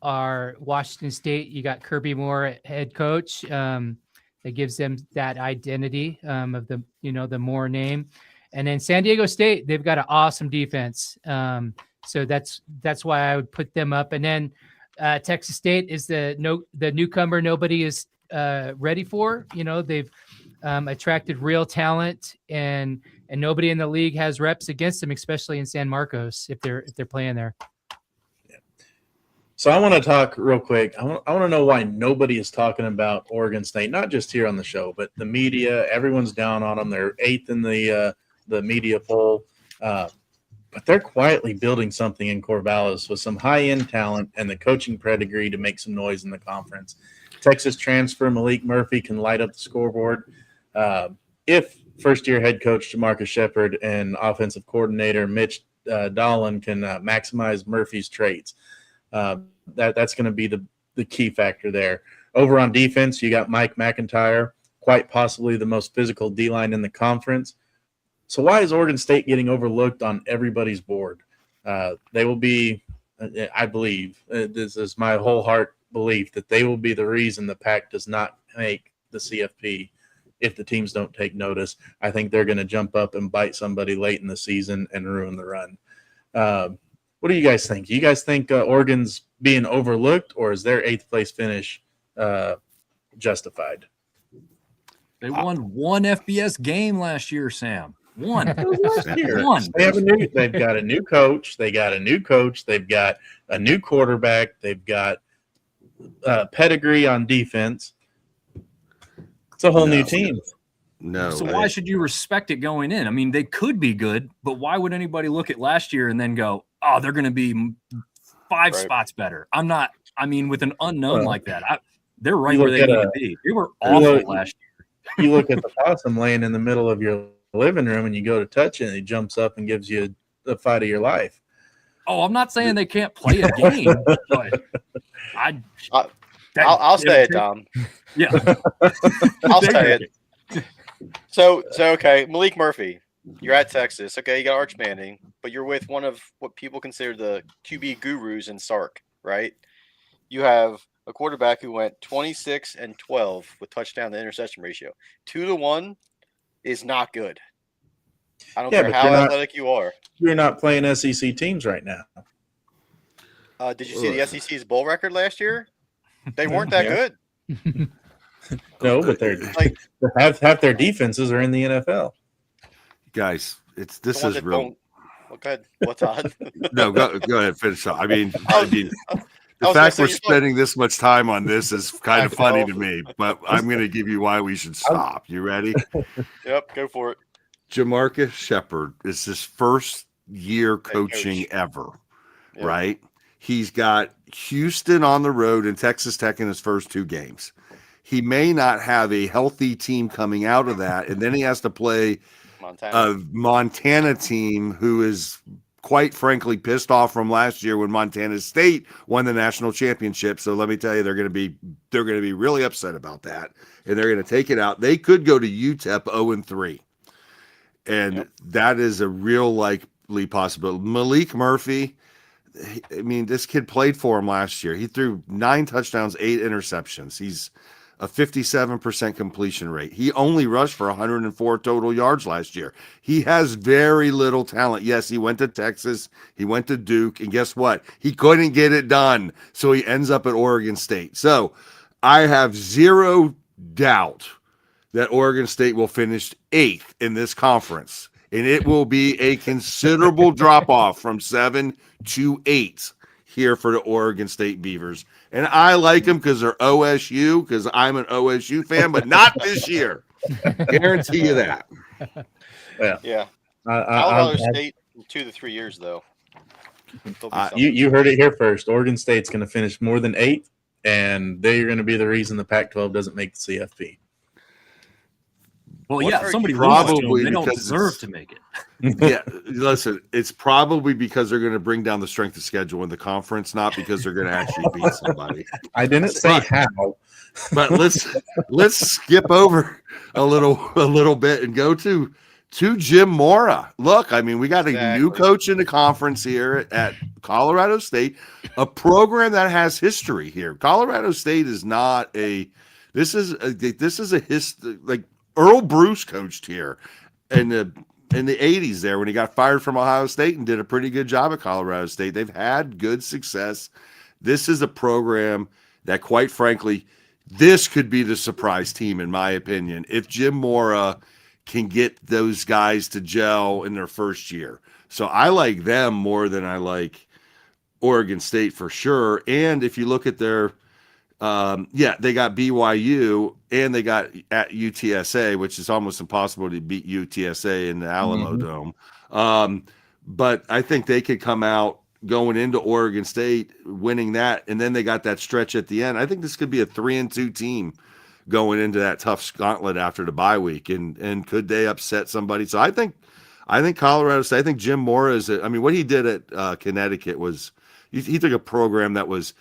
are Washington State. You got Kirby Moore, head coach. That gives them that identity of the Moore name, and then San Diego State. They've got an awesome defense. So that's why I would put them up. And then Texas State is the newcomer nobody is ready for. They've attracted real talent, and nobody in the league has reps against them, especially in San Marcos if they're playing there. Yeah. So I want to talk real quick. I want to know why nobody is talking about Oregon State, not just here on the show, but the media. Everyone's down on them. They're 8th in the media poll, but they're quietly building something in Corvallis with some high-end talent and the coaching pedigree to make some noise in the conference. Texas transfer Malik Murphy can light up the scoreboard. If first-year head coach Jamarcus Shepard and offensive coordinator Mitch Dolan can maximize Murphy's traits, that's going to be the key factor there. Over on defense, you got Mike McIntyre, quite possibly the most physical D-line in the conference. So why is Oregon State getting overlooked on everybody's board? They will be, I believe, this is my whole heart belief, that they will be the reason the PAC does not make the CFP if the teams don't take notice. I think they're going to jump up and bite somebody late in the season and ruin the run. What do you guys think? Do you guys think Oregon's being overlooked, or is their 8th place finish justified? They won one FBS game last year, Sam. One. One. They've got a new coach. They've got a new quarterback. They've got pedigree on defense. It's a whole new team. No. So why should you respect it going in? I mean, they could be good, but why would anybody look at last year and then go, "Oh, they're going to be 5 spots better"? I'm not. I mean, with an unknown like that, they're right where they need to be. They were awful last year. You look at the possum laying in the middle of your living room, and you go to touch it, and he jumps up and gives you the fight of your life. Oh, I'm not saying they can't play a game, but I'll say it, Dom. Yeah, I'll say it. So okay, Malik Murphy. You're at Texas. Okay, you got Arch Manning, but you're with one of what people consider the QB gurus in Sark, right? You have a quarterback who went 26-12 with touchdown to interception ratio. 2-1 is not good. I don't Yeah, care but how athletic you are. you're not playing SEC teams right now. Did you see the SEC's bowl record last year? They weren't that Yeah. good. No, but they're Like half their defenses are in the NFL. Guys, the this ones is that real. don't. Well, go ahead. What's odd? No, go ahead, finish up. I mean, I the was fact gonna we're say, you're spending this much time on this is kind of I funny know. to me, but I'm going to give you why we should stop. You ready? Yep, go for it. Jamarcus Shepard is his first year coaching coach. ever, Yep. right? He's got Houston on the road and Texas Tech in his first 2 games. He may not have a healthy team coming out of that, and then he has to play Montana. a Montana team who is quite frankly pissed off from last year when Montana State won the national championship. So let me tell you, they're going to be really upset about that, and they're going to take it out. They could go to UTEP 0-3, and that is a real likely possibility. Malik Murphy, I mean, this kid played for him last year. He threw 9 touchdowns, 8 interceptions. He's a 57% completion rate. He only rushed for 104 total yards last year. He has very little talent. Yes, he went to Texas, he went to Duke, and guess what? He couldn't get it done. So he ends up at Oregon State. So I have zero doubt that Oregon State will finish 8th in this conference. And it will be a considerable drop off from 7 to 8 here for the Oregon State Beavers. And I like them because they're OSU, because I'm an OSU fan, but not this year. Guarantee you that. Yeah. I- Colorado State in 2 to 3 years, though. There'll be something. you heard it here first. Oregon State's going to finish more than 8th, and they're going to be the reason the Pac-12 doesn't make the CFP. Well, What yeah, are somebody you- loses to Probably them. They don't because deserve it's- to make it. Yeah, listen, it's probably because they're going to bring down the strength of schedule in the conference, not because they're going to actually beat somebody. I didn't say how. But let's skip over a little bit and go to Jim Mora. Look, I mean, we got a new Exactly. coach in the conference here at Colorado State, a program that has history here. Colorado State is not a this is a history, like Earl Bruce coached here in the 80s there when he got fired from Ohio State and did a pretty good job at Colorado State. They've had good success. This is a program that, quite frankly, this could be the surprise team, in my opinion, if Jim Mora can get those guys to gel in their first year. So I like them more than I like Oregon State for sure. And if you look at their, they got BYU and they got at UTSA, which is almost impossible to beat UTSA in the Alamo Dome. But I think they could come out going into Oregon State, winning that, and then they got that stretch at the end. I think this could be a 3-2 team going into that tough gauntlet after the bye week, and could they upset somebody? So I think Colorado State. I think Jim Mora is. What he did at Connecticut was he took a program that was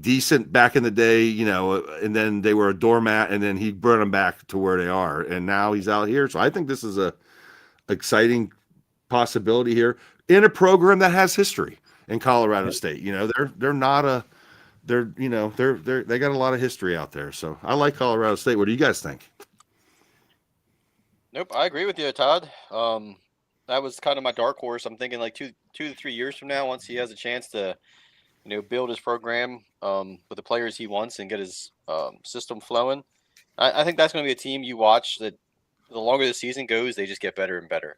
decent back in the day, and then they were a doormat, and then he brought them back to where they are, and now he's out here. So I think this is a exciting possibility here in a program that has history in Colorado State. They're not a they got a lot of history out there. So I like Colorado State. What do you guys think? Nope, I agree with you, Todd. That was kind of my dark horse. I'm thinking like 2 to 3 years from now, once he has a chance to, build his program with the players he wants and get his system flowing. I think that's going to be a team you watch that the longer the season goes, they just get better and better.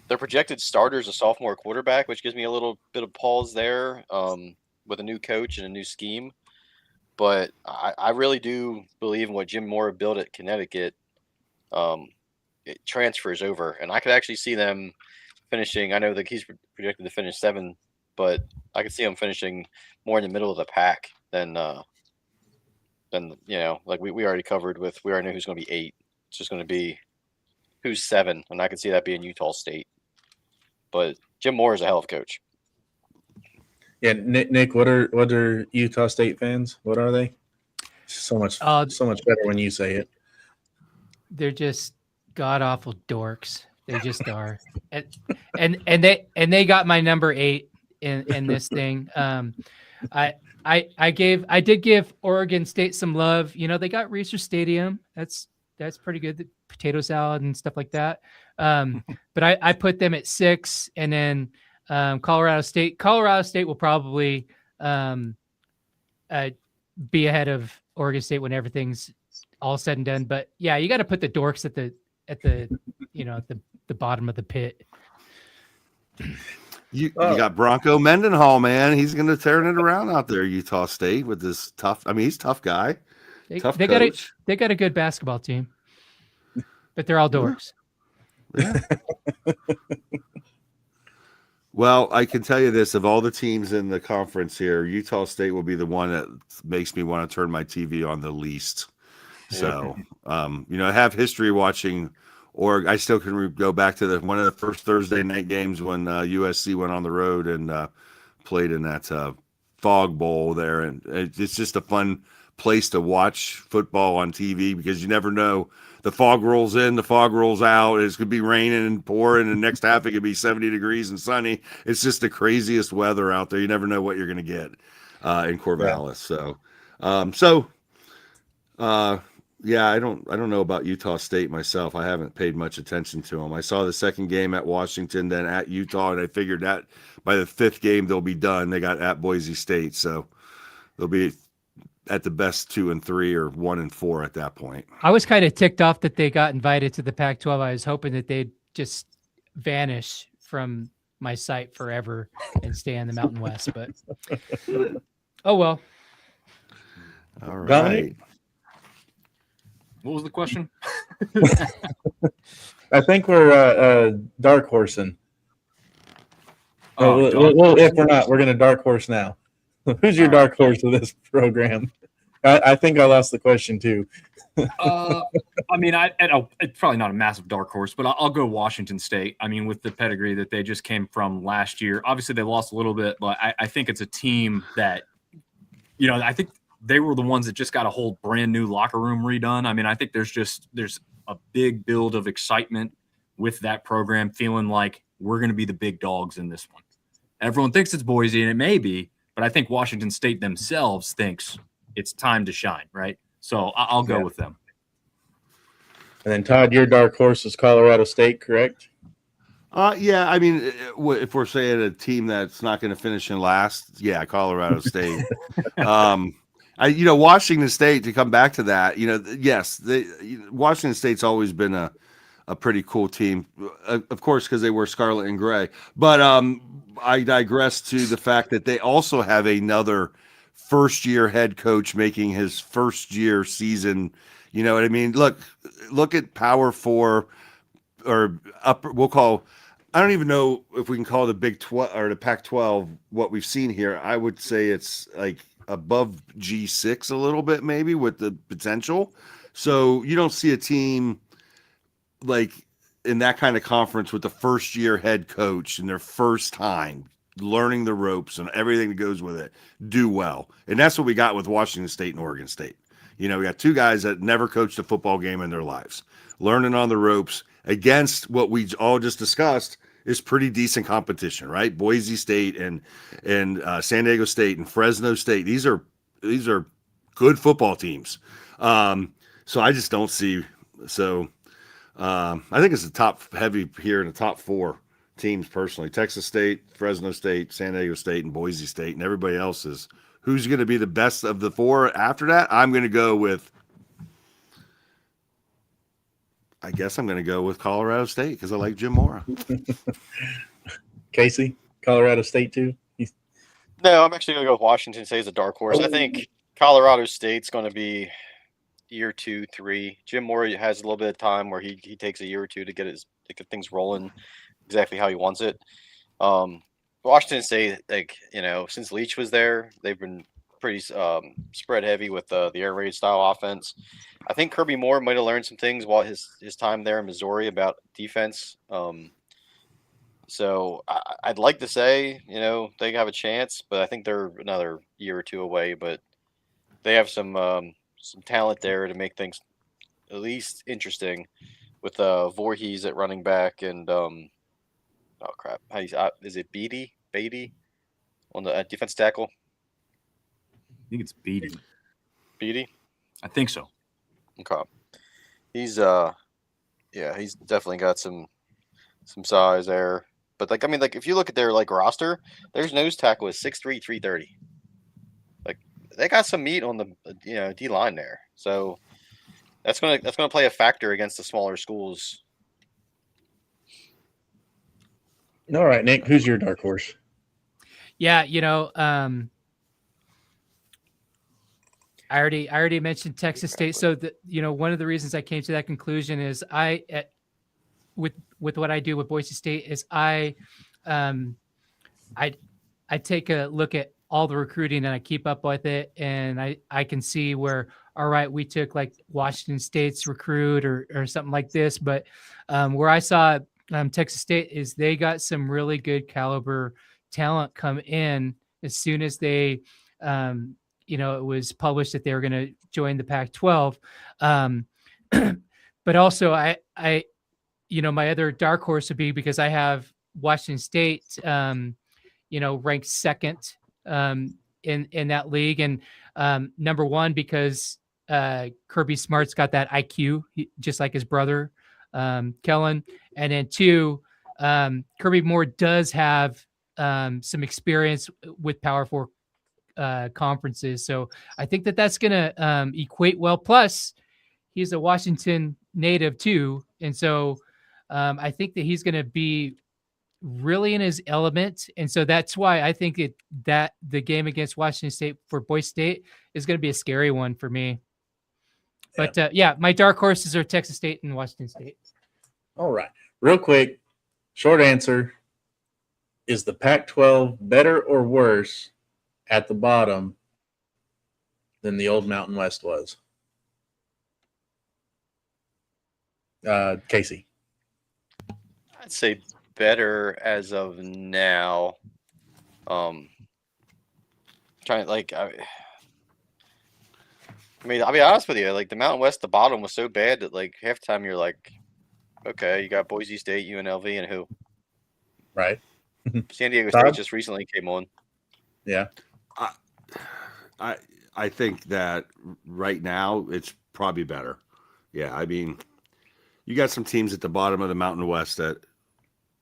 Their projected starter is a sophomore quarterback, which gives me a little bit of pause there with a new coach and a new scheme. But I really do believe in what Jim Mora built at Connecticut. It transfers over, and I could actually see them finishing. I know that he's projected to finish 7th, but I could see them finishing more in the middle of the pack than like we already covered with. We already know who's going to be 8. It's just going to be who's 7, and I could see that being Utah State. But Jim Moore is a hell of a coach. Yeah, Nick, what are Utah State fans? What are they? So much better when you say it. They're just god awful dorks. They just are. And they got my number 8 in this thing. I did give Oregon State some love. You know, they got Research Stadium. That's pretty good. The potato salad and stuff like that. But I put them at 6, and then Colorado State. Colorado State will probably be ahead of Oregon State when everything's all said and done. But yeah, you got to put the dorks at the the bottom of the pit. You got Bronco Mendenhall, man. He's going to turn it around out there, Utah State, with this tough. I mean, he's a tough guy. They Tough got coach. they got a good basketball team, but they're all dorks. Yeah. Well, I can tell you this: of all the teams in the conference here, Utah State will be the one that makes me want to turn my TV on the least. So, I have history watching. Or I still can go back to one of the first Thursday night games when USC went on the road and played in that Fog Bowl there, and it's just a fun place to watch football on TV because you never know. The fog rolls in, the fog rolls out. It's going to be raining and pouring, and next half it could be 70 degrees and sunny. It's just the craziest weather out there. You never know what you're going to get in Corvallis. Yeah, I don't know about Utah State myself. I haven't paid much attention to them. I saw the second game at Washington, then at Utah, and I figured that by the 5th game they'll be done. They got at Boise State, so they'll be at the best 2 and 3 or 1 and 4 at that point. I was kind of ticked off that they got invited to the Pac-12. I was hoping that they'd just vanish from my site forever and stay in the Mountain West, but oh well. All right. Dominic? What was the question? I think we're dark horsing. If we're not, we're going to dark horse now. Who's your dark horse of this program? I think I lost the question too. I mean, it's probably not a massive dark horse, but I'll go Washington State. I mean, with the pedigree that they just came from last year, obviously they lost a little bit, but I think it's a team that, I think they were the ones that just got a whole brand new locker room redone. I mean, I think there's a big build of excitement with that program, feeling like we're going to be the big dogs in this one. Everyone thinks it's Boise, and it may be, but I think Washington State themselves thinks it's time to shine, right? So I'll go with them. And then, Todd, your dark horse is Colorado State, correct? Yeah, I mean, if we're saying a team that's not going to finish in last, yeah, Colorado State. Washington State, to come back to that, yes, Washington State's always been a pretty cool team, of course, because they wear scarlet and gray. But I digress to the fact that they also have another first-year head coach making his first-year season. You know what I mean? Look at Power 4 or upper. We'll call. I don't even know if we can call the Big 12 or the Pac-12 what we've seen here. I would say it's like above G6 a little bit, maybe, with the potential. So you don't see a team like in that kind of conference with the first year head coach and their first time learning the ropes and everything that goes with it do well. And that's what we got with Washington State and Oregon State. We got two guys that never coached a football game in their lives, learning on the ropes against what we all just discussed is pretty decent competition, right? Boise State and San Diego State and Fresno State. These are good football teams. So I just don't see. So I think it's the top heavy here in the top 4 teams personally: Texas State, Fresno State, San Diego State, and Boise State, and everybody else is. Who's going to be the best of the 4 after that? I'm going to go with. I guess I'm going to go with Colorado State because I like Jim Mora. Casey, Colorado State too? No, I'm actually going to go with Washington State as a dark horse. I think Colorado State's going to be year 2, 3. Jim Mora has a little bit of time where he takes a year or two to get things rolling exactly how he wants it. Washington State, since Leach was there, they've been pretty spread heavy with the air raid style offense. I think Kirby Moore might have learned some things while his time there in Missouri about defense. So I'd like to say, they have a chance, but I think they're another year or 2 away. But they have some talent there to make things at least interesting. with Voorhees at running back and oh crap, how do you, is it Beatty on the defense tackle? I think it's Beatty. Beatty. I think so. Okay. He's he's definitely got some size there. But like, I mean, like if you look at their like roster, their nose tackle is 6'3", 330. Like they got some meat on the D line there. So that's gonna play a factor against the smaller schools. All right, Nick, who's your dark horse? Yeah, I already mentioned Texas State. So one of the reasons I came to that conclusion is with what I do with Boise State is I take a look at all the recruiting and I keep up with it, and I can see where, all right, we took like Washington State's recruit or something like this, but where I saw Texas State is they got some really good caliber talent come in as soon as they it was published that they were going to join the Pac-12. But also my other dark horse would be because I have Washington State, ranked second in that league. And number one, because Kirby Smart's got that IQ, just like his brother, Kellen. And then two, Kirby Moore does have some experience with Power 4 conferences. So I think that's going to equate well. Plus, he's a Washington native too. And so I think that he's going to be really in his element. And so that's why I think that the game against Washington State for Boise State is going to be a scary one for me. But my dark horses are Texas State and Washington State. All right. Real quick, short answer. Is the Pac-12 better or worse at the bottom than the old Mountain West was? Casey. I'd say better as of now. I'll be honest with you. Like the Mountain West, the bottom was so bad that like half the time you're like, okay, you got Boise State, UNLV, and who? Right. San Diego State just recently came on. Yeah. I think that right now it's probably better. Yeah, I mean, you got some teams at the bottom of the Mountain West that,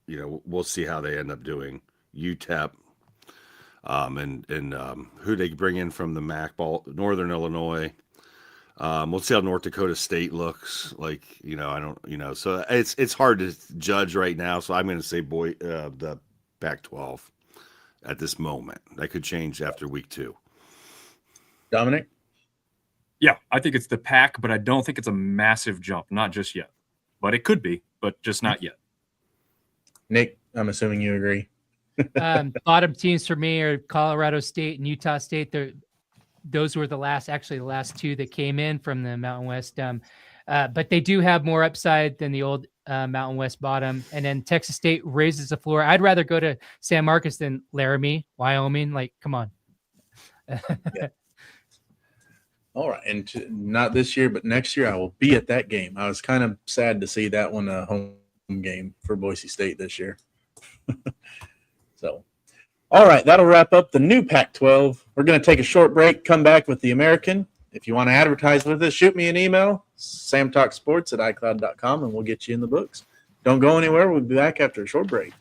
we'll see how they end up doing. UTEP, and who they bring in from the MAC ball, Northern Illinois. We'll see how North Dakota State looks like. So it's hard to judge right now. So I'm going to say the Pac-12 at this moment. That could change after week 2. Dominic? Yeah, I think it's the PAC, but I don't think it's a massive jump. Not just yet. But it could be, but just not yet. Nick, I'm assuming you agree. Bottom teams for me are Colorado State and Utah State. Those were the last two that came in from the Mountain West. But they do have more upside than the old Mountain West bottom. And then Texas State raises the floor. I'd rather go to San Marcos than Laramie, Wyoming. Like, come on. Yeah. All right. And not this year, but next year I will be at that game. I was kind of sad to see that one a home game for Boise State this year. So, all right. That'll wrap up the new Pac-12. We're going to take a short break, come back with the American. If you want to advertise with us, shoot me an email, samtalksports@icloud.com, and we'll get you in the books. Don't go anywhere. We'll be back after a short break.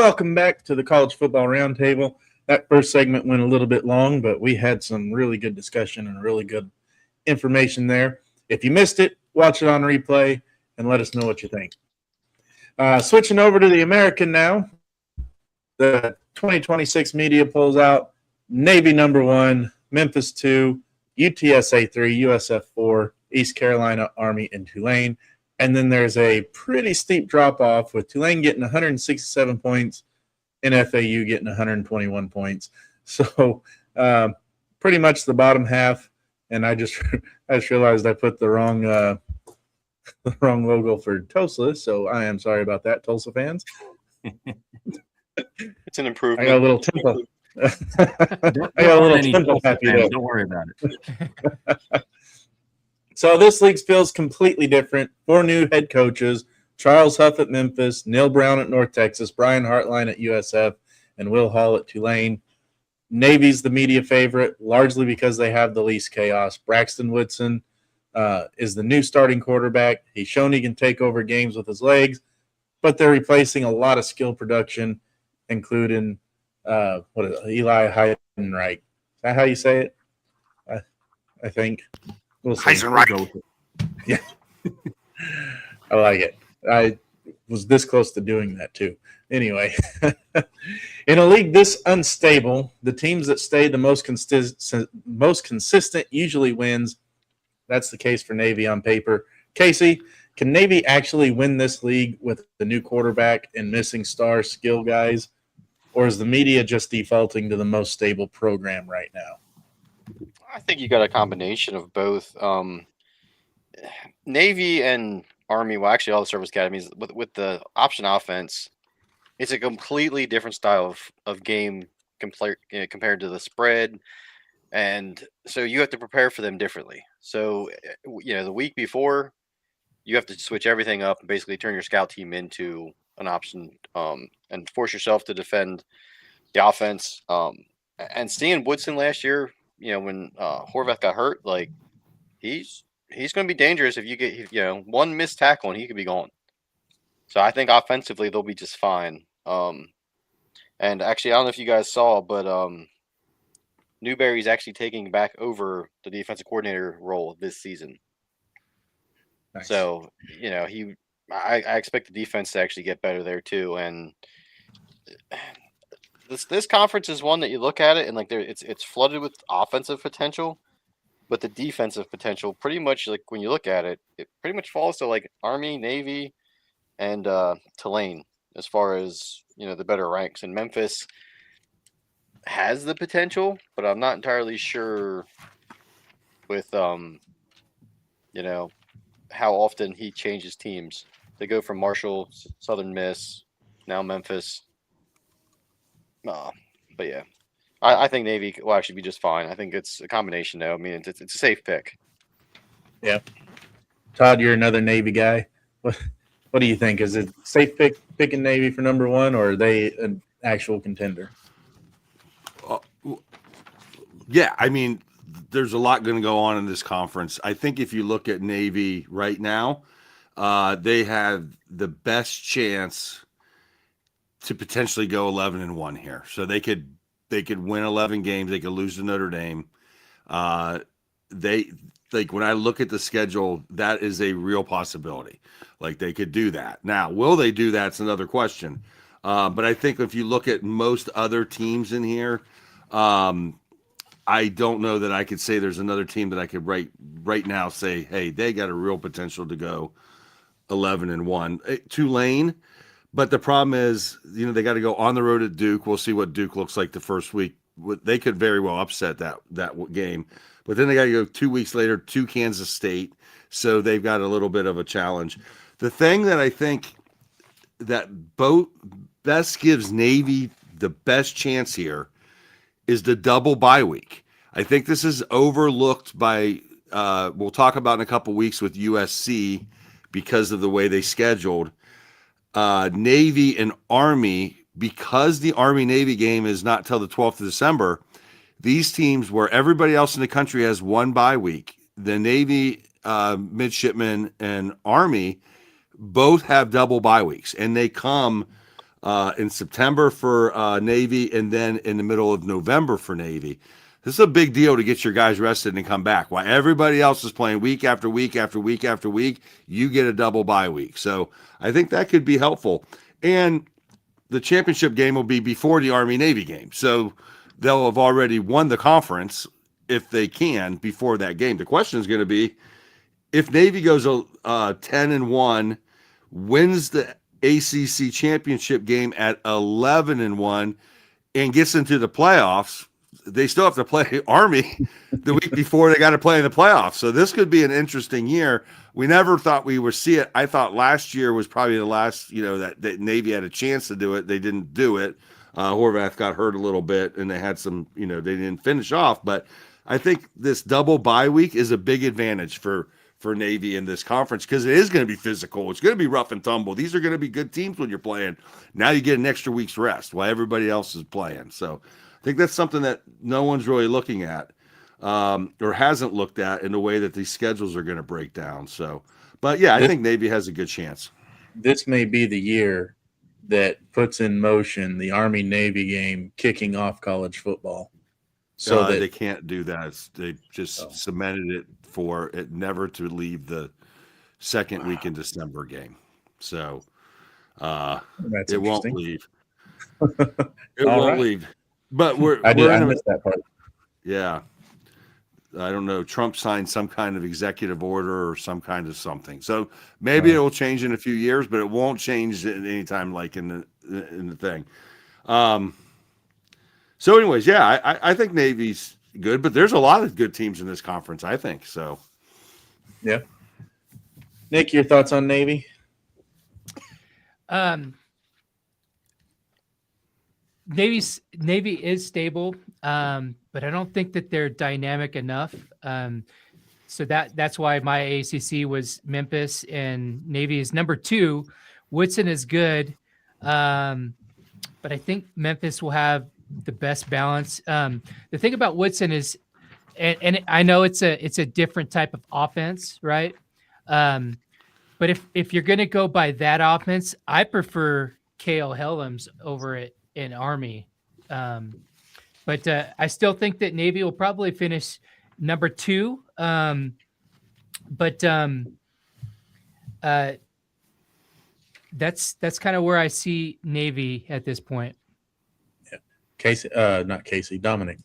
welcome back to the College Football Roundtable. That first segment went a little bit long, but we had some really good discussion and really good information there. If you missed it, watch it on replay and let us know what you think. Switching over to the American now, the 2026 media polls out. Navy number 1, Memphis 2, UTSA 3, USF 4, East Carolina, Army, and Tulane. And then there's a pretty steep drop-off with Tulane getting 167 points and FAU getting 121 points. So pretty much the bottom half. And I just realized I put the wrong logo for Tulsa. So I am sorry about that, Tulsa fans. It's an improvement. I got a little tempo. Don't worry about it. So this league feels completely different. 4 new head coaches: Charles Huff at Memphis, Neil Brown at North Texas, Brian Hartline at USF, and Will Hall at Tulane. Navy's the media favorite, largely because they have the least chaos. Braxton Woodson is the new starting quarterback. He's shown he can take over games with his legs, but they're replacing a lot of skill production, including Eli Heidenreich. Is that how you say it? I think. We'll see. Yeah. I like it. I was this close to doing that too. Anyway, in a league this unstable, the teams that stay the most consistent usually wins. That's the case for Navy on paper. Casey, can Navy actually win this league with the new quarterback and missing star skill guys, or is the media just defaulting to the most stable program right now? I think you got a combination of both. Navy and Army, well, actually all the service academies, with the option offense, it's a completely different style of game compared to the spread. And so you have to prepare for them differently. So, the week before, you have to switch everything up and basically turn your scout team into an option and force yourself to defend the offense. And seeing Woodson last year, when Horvath got hurt, like he's going to be dangerous if you get one missed tackle and he could be gone. So I think offensively they'll be just fine. And actually, I don't know if you guys saw, but Newberry's actually taking back over the defensive coordinator role this season. Nice. So I expect the defense to actually get better there too. And this conference is one that you look at it and it's flooded with offensive potential, but the defensive potential pretty much, like when you look at it, it pretty much falls to like Army, Navy, and Tulane as far as the better ranks. And Memphis has the potential, but I'm not entirely sure with how often he changes teams. They go from Marshall, Southern Miss, now Memphis. But yeah, I think Navy will actually be just fine. I think it's a combination, though. I mean, it's a safe pick. Yeah. Todd, you're another Navy guy. What do you think? Is it safe picking Navy for number 1, or are they an actual contender? Yeah, I mean, there's a lot going to go on in this conference. I think if you look at Navy right now, they have the best chance to potentially go 11-1 here. So they could win 11 games. They could lose to Notre Dame. When I look at the schedule, that is a real possibility. Like they could do that. Now, will they do that? It's another question. But I think if you look at most other teams in here, I don't know that I could say there's another team that I could right now say, hey, they got a real potential to go 11-1. Tulane. But the problem is, they got to go on the road at Duke. We'll see what Duke looks like the first week. They could very well upset that game. But then they got to go 2 weeks later to Kansas State. So they've got a little bit of a challenge. The thing that I think that best gives Navy the best chance here is the double bye week. I think this is overlooked by, we'll talk about in a couple weeks with USC because of the way they scheduled. Navy and Army, because the Army-Navy game is not till the 12th of December, these teams where everybody else in the country has one bye week, the Navy midshipmen and Army both have double bye weeks, and they come in September for Navy, and then in the middle of November for Navy. This is a big deal to get your guys rested and come back. While everybody else is playing week after week after week after week, you get a double bye week. So I think that could be helpful. And the championship game will be before the Army-Navy game. So they'll have already won the conference if they can before that game. The question is going to be, if Navy goes 10-1, wins the ACC championship game at 11-1, and gets into the playoffs, they still have to play Army the week before they got to play in the playoffs. So this could be an interesting year. We never thought we would see it. I thought last year was probably the last, that Navy had a chance to do it. They didn't do it. Horvath got hurt a little bit, and they had some, they didn't finish off. But I think this double bye week is a big advantage for Navy in this conference, because it is going to be physical. It's going to be rough and tumble. These are going to be good teams when you're playing. Now you get an extra week's rest while everybody else is playing. So I think that's something that no one's really looking at, or hasn't looked at in the way that these schedules are going to break down. So, but yeah, I think Navy has a good chance. This may be the year that puts in motion the Army-Navy game kicking off college football. So that they can't do that. They just cemented it for it never to leave the second week in December game. So it won't leave. It won't leave. But I missed that part. Yeah. I don't know. Trump signed some kind of executive order or some kind of something. So maybe it will change in a few years, but it won't change at any time like in the thing. So anyways, yeah, I think Navy's good, but there's a lot of good teams in this conference, I think. So yeah. Nick, your thoughts on Navy? Navy is stable, but I don't think that they're dynamic enough. So that's why my AAC was Memphis, and Navy is number 2. Woodson is good, but I think Memphis will have the best balance. The thing about Woodson is, and I know it's a different type of offense, right? But if you're going to go by that offense, I prefer K.L. Helms over it in Army. But I still think that Navy will probably finish number 2. But that's kind of where I see Navy at this point. Yeah. Not Casey, Dominic.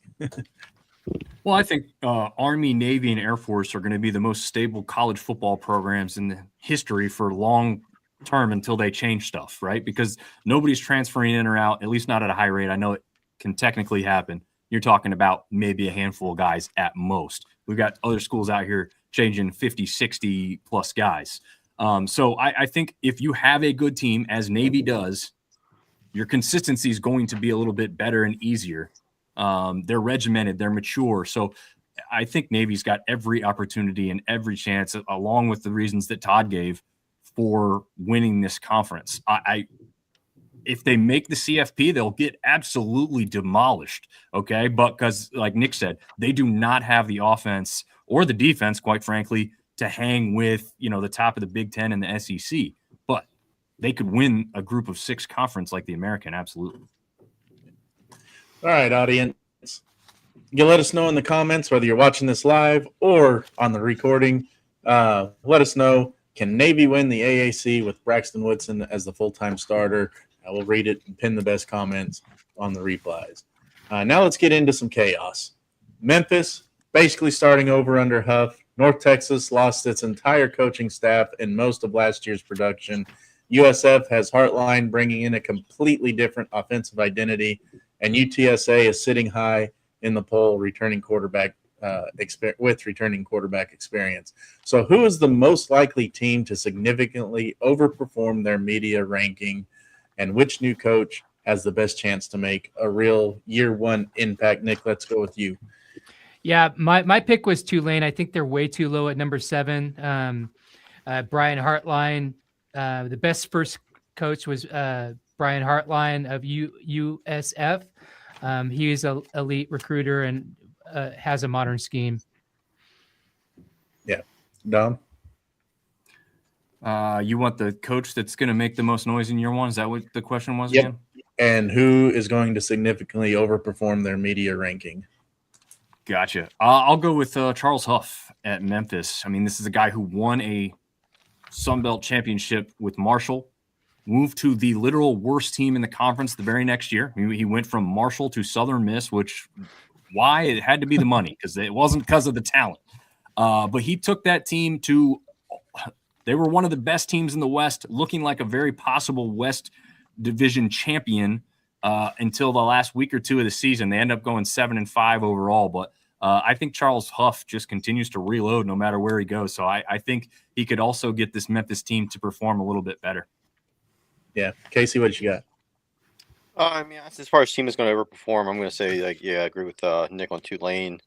Well, I think Army, Navy, and Air Force are going to be the most stable college football programs in the history for long term until they change stuff, right? Because nobody's transferring in or out, at least not at a high rate. I know it can technically happen. You're talking about maybe a handful of guys at most. We've got other schools out here changing 50, 60 plus guys. So I think if you have a good team, as Navy does, your consistency is going to be a little bit better and easier. They're regimented, they're mature. So I think Navy's got every opportunity and every chance, along with the reasons that Todd gave, for winning this conference. If they make the CFP, they'll get absolutely demolished. Okay. But because, like Nick said, they do not have the offense or the defense, quite frankly, to hang with, the top of the Big Ten and the SEC. But they could win a group of 6 conference like the American. Absolutely. All right, audience. You let us know in the comments whether you're watching this live or on the recording. Let us know, can Navy win the AAC with Braxton Woodson as the full-time starter? I will read it and pin the best comments on the replies. Now let's get into some chaos. Memphis, basically starting over under Huff. North Texas lost its entire coaching staff and most of last year's production. USF has Heartline bringing in a completely different offensive identity, and UTSA is sitting high in the poll, returning quarterback experience. So who is the most likely team to significantly overperform their media ranking, and which new coach has the best chance to make a real year 1 impact? Nick, let's go with you. Yeah, my pick was Tulane. I think they're way too low at number 7. Brian Hartline, the best first coach was Brian Hartline of USF. He is an elite recruiter and has a modern scheme. Yeah. Dom? You want the coach that's going to make the most noise in year one? Is that what the question was Yep. again? And who is going to significantly overperform their media ranking? Gotcha. I'll go with Charles Huff at Memphis. I mean, this is a guy who won a Sun Belt championship with Marshall, moved to the literal worst team in the conference the very next year. I mean, he went from Marshall to Southern Miss, which why? It had to be the money, because it wasn't because of the talent. But he took that team to – they were one of the best teams in the West, looking like a very possible West Division champion until the last week or two of the season. They end up going 7-5 overall. But I think Charles Huff just continues to reload no matter where he goes. So I think he could also get this Memphis team to perform a little bit better. Yeah. Casey, what you got? I mean, as far as team is going to overperform, I'm going to say, like, yeah, I agree with Nick on Tulane.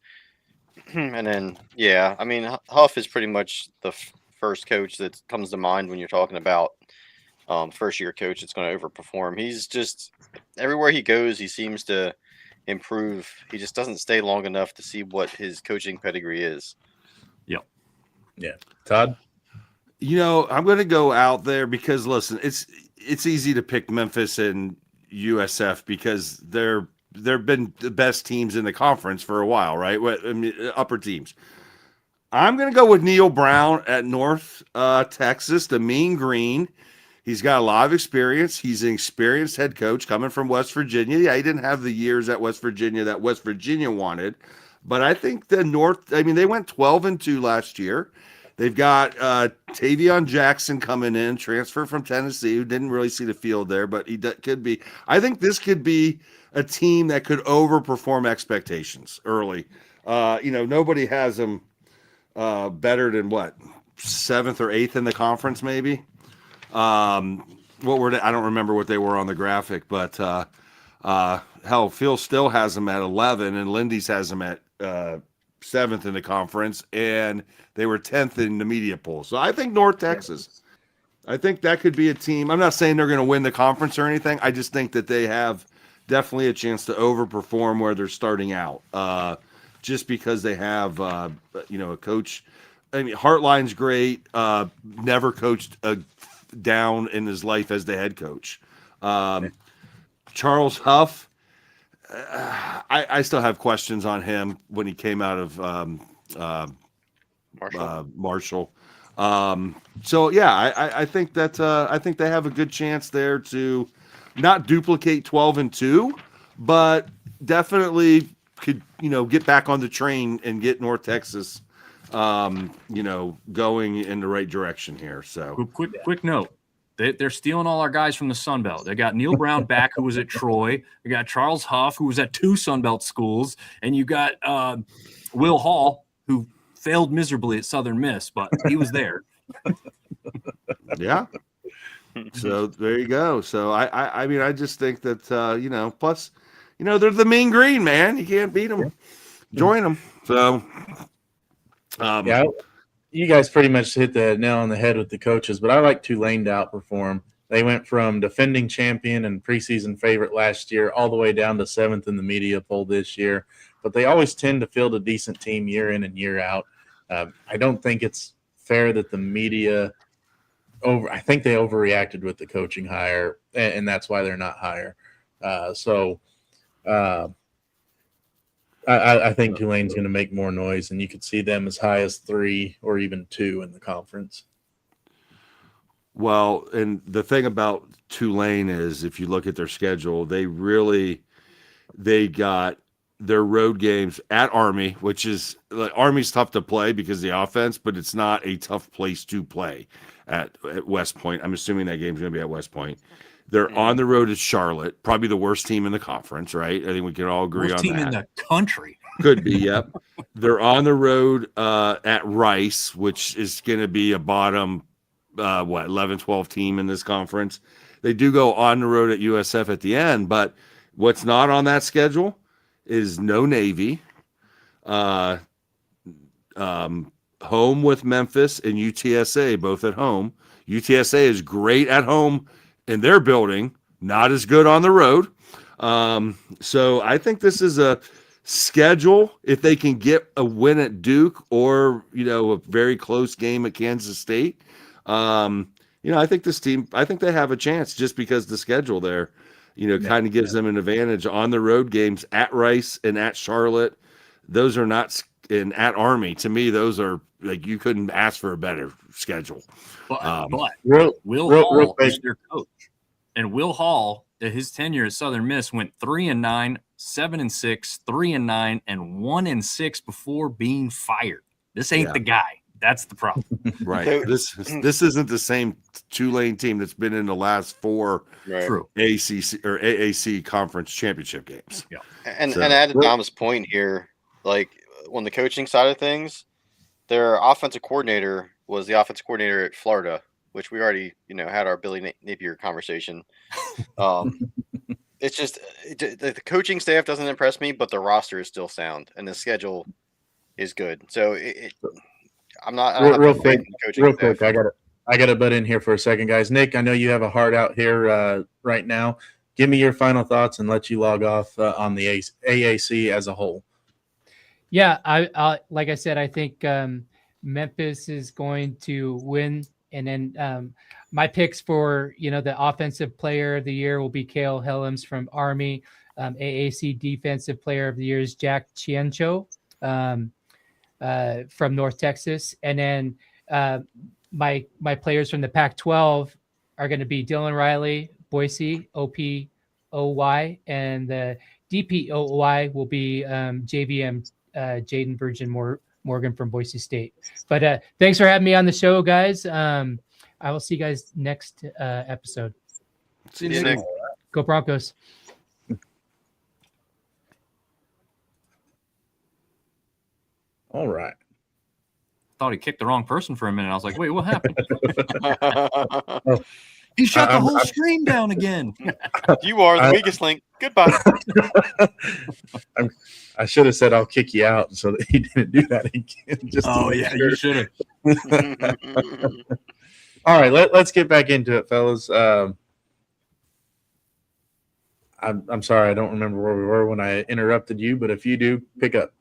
And then, yeah, I mean, Huff is pretty much the first coach that comes to mind when you're talking about first-year coach that's going to overperform. He's just – everywhere he goes, he seems to improve. He just doesn't stay long enough to see what his coaching pedigree is. Yep. Yeah. Todd? I'm going to go out there because, listen, it's easy to pick Memphis and USF because they've been the best teams in the conference for a while, right? I mean, upper teams. I'm going to go with Neil Brown at North Texas, the Mean Green. He's got a lot of experience. He's an experienced head coach coming from West Virginia. Yeah, he didn't have the years at West Virginia that West Virginia wanted, but I think they went 12-2 last year. They've got Tavion Jackson coming in, transfer from Tennessee, who didn't really see the field there, but he could be. I think this could be a team that could overperform expectations early. Nobody has them better than what, 7th or 8th in the conference, maybe. What were they? I don't remember what they were on the graphic, but hell, Phil still has them at 11, and Lindy's has them at 7th in the conference, and they were 10th in the media poll. So I think North Texas, I think that could be a team. I'm not saying they're going to win the conference or anything. I just think that they have definitely a chance to overperform where they're starting out, just because they have, a coach. I mean, Hartline's great. Never coached down in his life as the head coach. Charles Huff, I still have questions on him when he came out of Marshall. So yeah, I think that I think they have a good chance there to not duplicate 12-2, but definitely could get back on the train and get North Texas going in the right direction here. So quick note. They're stealing all our guys from the Sun Belt. They got Neil Brown back, who was at Troy. They got Charles Huff, who was at 2 Sun Belt schools. And you got Will Hall, who failed miserably at Southern Miss, but he was there. Yeah. So there you go. So I mean, I just think that, plus, they're the Mean Green, man. You can't beat them. Join them. So, yeah. You guys pretty much hit the nail on the head with the coaches, but I like Tulane to outperform. They went from defending champion and preseason favorite last year all the way down to 7th in the media poll this year, but they always tend to field a decent team year in and year out. I don't think it's fair that the media I think they overreacted with the coaching hire, and that's why they're not higher. I think Tulane's going to make more noise, and you could see them as high as 3 or even 2 in the conference. Well, and the thing about Tulane is, if you look at their schedule, they got their road games at Army, which is Army's tough to play because of the offense, but it's not a tough place to play at West Point. I'm assuming that game's going to be at West Point. They're on the road at Charlotte, probably the worst team in the conference, right? I think we can all agree on that. Worst team in the country. Could be, yep. They're on the road at Rice, which is going to be a bottom, 11, 12 team in this conference. They do go on the road at USF at the end, but what's not on that schedule is no Navy, home with Memphis and UTSA, both at home. UTSA is great at home in their building, not as good on the road. So I think this is a schedule. If they can get a win at Duke or, a very close game at Kansas State, I think this team, I think they have a chance just because the schedule there, kind of gives them an advantage on the road games at Rice and at Charlotte. Those are not in at Army. To me, those are like you couldn't ask for a better schedule. But Real Hall quick. is their coach, and Will Hall, his tenure at Southern Miss, went 3-9, 7-6, 3-9, and 1-6 before being fired. This ain't the guy. That's the problem. Right. This isn't the same Tulane team that's been in the last 4 True. ACC or AAC conference championship games. Yeah. And add to Dom's point here, like on the coaching side of things, their offensive coordinator was the offensive coordinator at Florida, which we already, had our Billy Napier conversation. It's just the coaching staff doesn't impress me, but the roster is still sound and the schedule is good. So I'm not real quick. I got to butt in here for a second, guys. Nick, I know you have a heart out here right now. Give me your final thoughts and let you log off on the AAC as a whole. Yeah, I like I said, I think Memphis is going to win, and then my picks for the offensive player of the year will be Cale Helms from Army. AAC defensive player of the year is Jack Chiencho from North Texas, and then my players from the Pac-12 are going to be Dylan Riley, Boise, OPOY, and the DPOY will be JVM Jaden Virgin Morgan from Boise State. But thanks for having me on the show, guys. I will see you guys next episode. See you, Nick. Go Broncos. All right. Thought he kicked the wrong person for a minute. I was like, wait, what happened? He shut the whole stream down again. You are the weakest link. Goodbye. I should have said I'll kick you out so that he didn't do that again. You should have. All right, let's get back into it, fellas. I'm sorry, I don't remember where we were when I interrupted you, but if you do, pick up.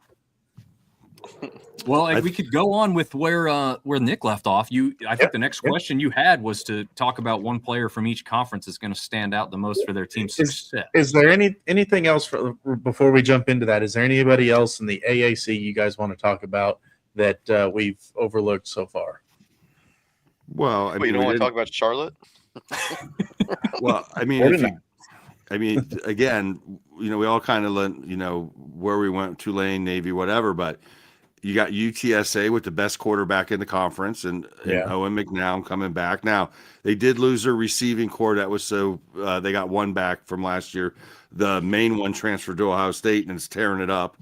Well, we could go on with where Nick left off. I think the next question you had was to talk about one player from each conference that's going to stand out the most for their team's success. Is there anything else before we jump into that? Is there anybody else in the AAC you guys want to talk about that we've overlooked so far? Well, you don't want to talk about Charlotte? Well, again, we all kind of where we went, Tulane, Navy, whatever, but you got UTSA with the best quarterback in the conference and Owen McNown coming back. Now, they did lose their receiving core. That was they got one back from last year. The main one transferred to Ohio State and is tearing it up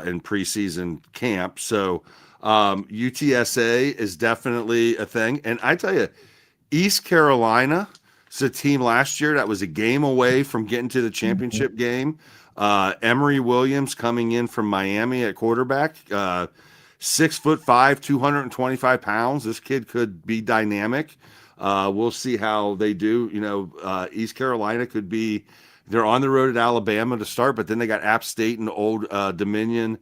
in preseason camp. So UTSA is definitely a thing. And I tell you, East Carolina is a team last year that was a game away from getting to the championship game. Emory Williams coming in from Miami at quarterback, 6'5", 225 pounds. This kid could be dynamic. We'll see how they do. East Carolina could be. They're on the road at Alabama to start, but then they got App State and Old Dominion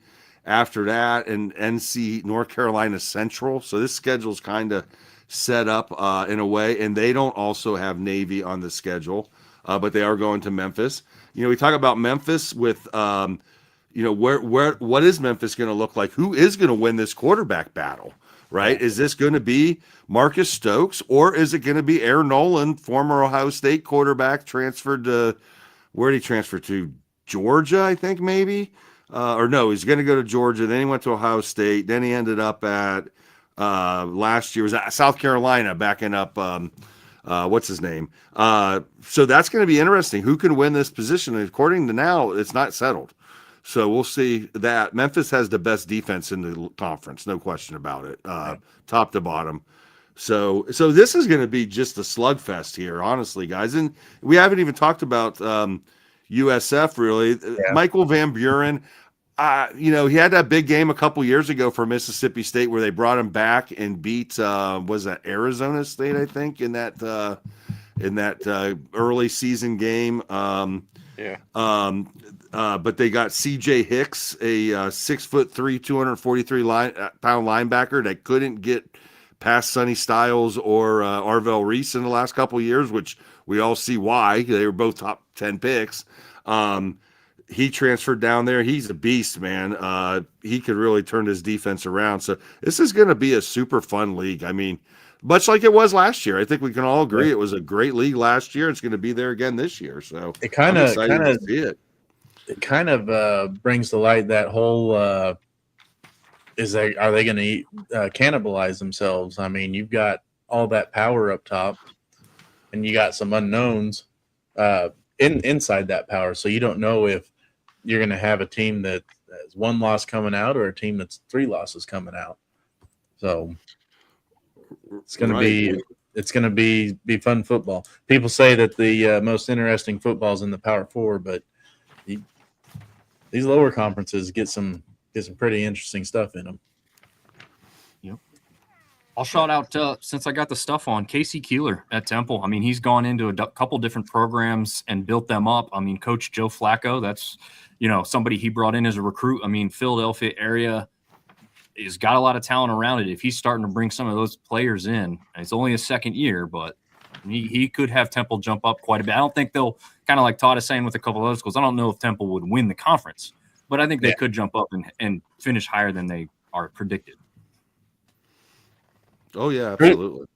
after that, and NC North Carolina Central. So this schedule's kind of set up in a way, and they don't also have Navy on the schedule, but they are going to Memphis. We talk about Memphis with, what is Memphis going to look like? Who is going to win this quarterback battle, right? Is this going to be Marcus Stokes, or is it going to be Aaron Nolan, former Ohio State quarterback, transferred to, where did he transfer to? Georgia, I think maybe? Or no, he's going to go to Georgia. Then he went to Ohio State. Then he ended up at, last year was at South Carolina, backing up, what's his name? So that's going to be interesting. Who can win this position? And according to now, it's not settled. So we'll see that. Memphis has the best defense in the conference, no question about it, top to bottom. So this is going to be just a slugfest here, honestly, guys. And we haven't even talked about USF really. Yeah. Michael Van Buren, he had that big game a couple years ago for Mississippi State where they brought him back and beat was that Arizona State, I think, in that early season game. But they got CJ Hicks, a 6'3", 243 pound linebacker that couldn't get past Sonny Styles or Arvell Reese in the last couple of years, which we all see why. They were both top 10 picks. He transferred down there. He's a beast, man. He could really turn his defense around. So this is going to be a super fun league. I mean, much like it was last year. I think we can all agree it was a great league last year. It's going to be there again this year. So it kind I'm of excited to see it. It kind of brings to light that whole are they going to cannibalize themselves? I mean, you've got all that power up top, and you got some unknowns inside that power. So you don't know if you're going to have a team that has 1 loss coming out or a team that's 3 losses coming out. So it's going to be fun football. People say that the most interesting football is in the Power 4, but these lower conferences get some pretty interesting stuff in them. Yep. I'll shout out, since I got the stuff on, Casey Keeler at Temple. I mean, he's gone into a couple different programs and built them up. I mean, Coach Joe Flacco, that's, somebody he brought in as a recruit. I mean, Philadelphia area has got a lot of talent around it. If he's starting to bring some of those players in, and it's only his second year, but he could have Temple jump up quite a bit. I don't think they'll, kind of like Todd is saying with a couple of other schools, I don't know if Temple would win the conference, but I think they could jump up and finish higher than they are predicted. Oh, yeah, absolutely.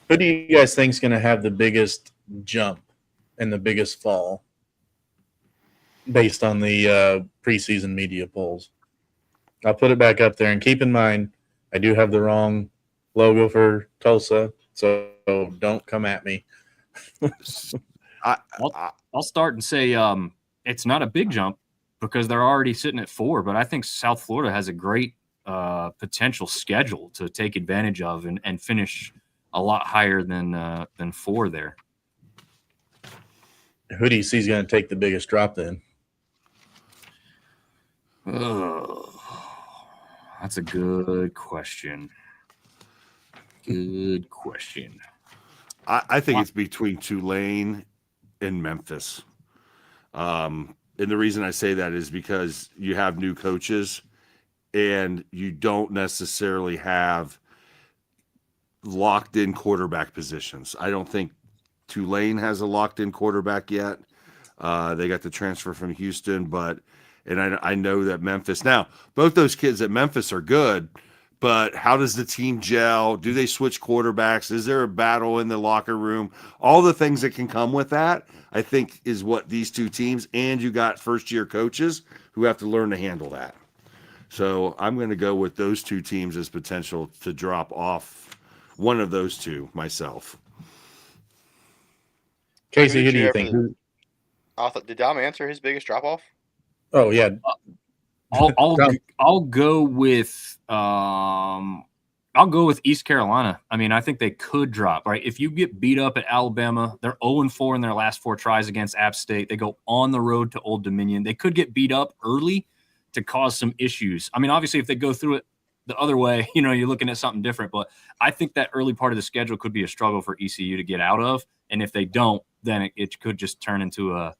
Who do you guys think is going to have the biggest jump and the biggest fall based on the preseason media polls? I'll put it back up there. And keep in mind, I do have the wrong logo for Tulsa, so don't come at me. I'll start and say it's not a big jump because they're already sitting at 4, but I think South Florida has a great potential schedule to take advantage of and finish a lot higher than 4 there. Who do you see is going to take the biggest drop then? That's a good question. Good question. I think it's between Tulane and Memphis. And the reason I say that is because you have new coaches and you don't necessarily have locked in quarterback positions. I don't think Tulane has a locked in quarterback yet. They got the transfer from Houston, and I know that Memphis, now both those kids at Memphis are good, but how does the team gel? Do they switch quarterbacks? Is there a battle in the locker room? All the things that can come with that, I think, is what these two teams, and you got first-year coaches who have to learn to handle that. So I'm going to go with those two teams as potential to drop off one of those two myself. Casey, who do you think? Did Dom answer his biggest drop-off? Oh, yeah. I'll go with East Carolina. I mean, I think they could drop, right? If you get beat up at Alabama, they're 0-4 in their last 4 tries against App State. They go on the road to Old Dominion. They could get beat up early to cause some issues. I mean, obviously, if they go through it the other way, you're looking at something different. But I think that early part of the schedule could be a struggle for ECU to get out of. And if they don't, then it could just turn into a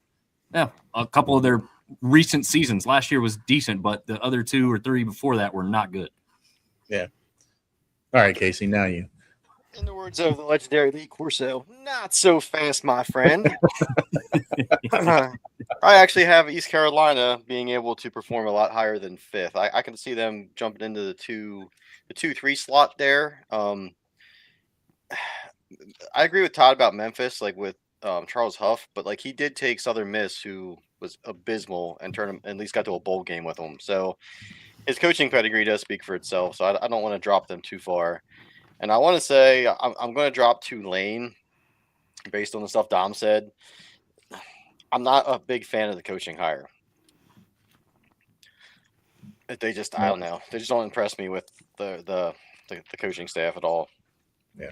couple of their recent seasons. Last year was decent, but the other 2 or 3 before that were not good. Yeah. All right, Casey, now you. In the words of the legendary Lee Corso, not so fast, my friend. I actually have East Carolina being able to perform a lot higher than 5th. I can see them jumping into the 2-3 slot there. I agree with Todd about Memphis, like with Charles Huff, but like he did take Southern Miss, who was abysmal, and turn him, at least got to a bowl game with them. So his coaching pedigree does speak for itself. So I don't want to drop them too far. And I want to say I'm going to drop Tulane based on the stuff Dom said. I'm not a big fan of the coaching hire. They just, I don't know. They just don't impress me with the coaching staff at all. Yeah.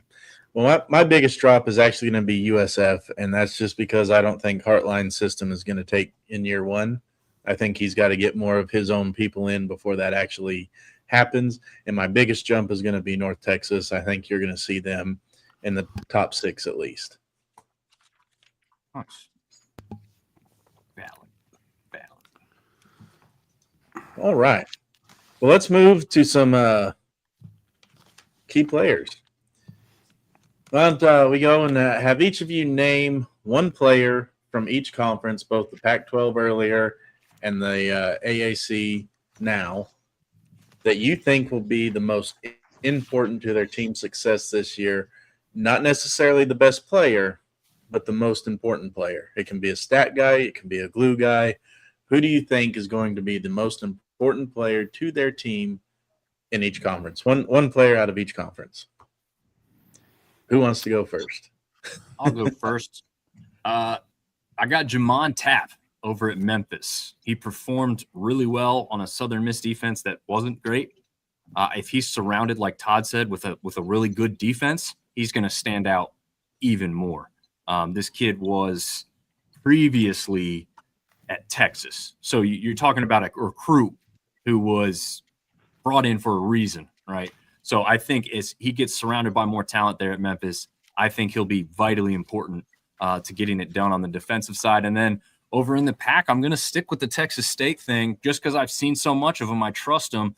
Well, my biggest drop is actually going to be USF, and that's just because I don't think Hartline's system is going to take in year 1. I think he's got to get more of his own people in before that actually happens. And my biggest jump is going to be North Texas. I think you're going to see them in the top 6 at least. Nice. Valid. All right. Well, let's move to some key players. Why don't we go and have each of you name one player from each conference, both the Pac-12 earlier and the AAC now, that you think will be the most important to their team's success this year. Not necessarily the best player, but the most important player. It can be a stat guy. It can be a glue guy. Who do you think is going to be the most important player to their team in each conference? One player out of each conference. Who wants to go first? I'll go first. I got Jamon Tapp over at Memphis. He performed really well on a Southern Miss defense that wasn't great. If he's surrounded, like Todd said, with a really good defense, he's going to stand out even more. This kid was previously at Texas. So you're talking about a recruit who was brought in for a reason, right? So I think as he gets surrounded by more talent there at Memphis, I think he'll be vitally important to getting it done on the defensive side. And then over in the PAC, I'm going to stick with the Texas State thing just because I've seen so much of them. I trust them.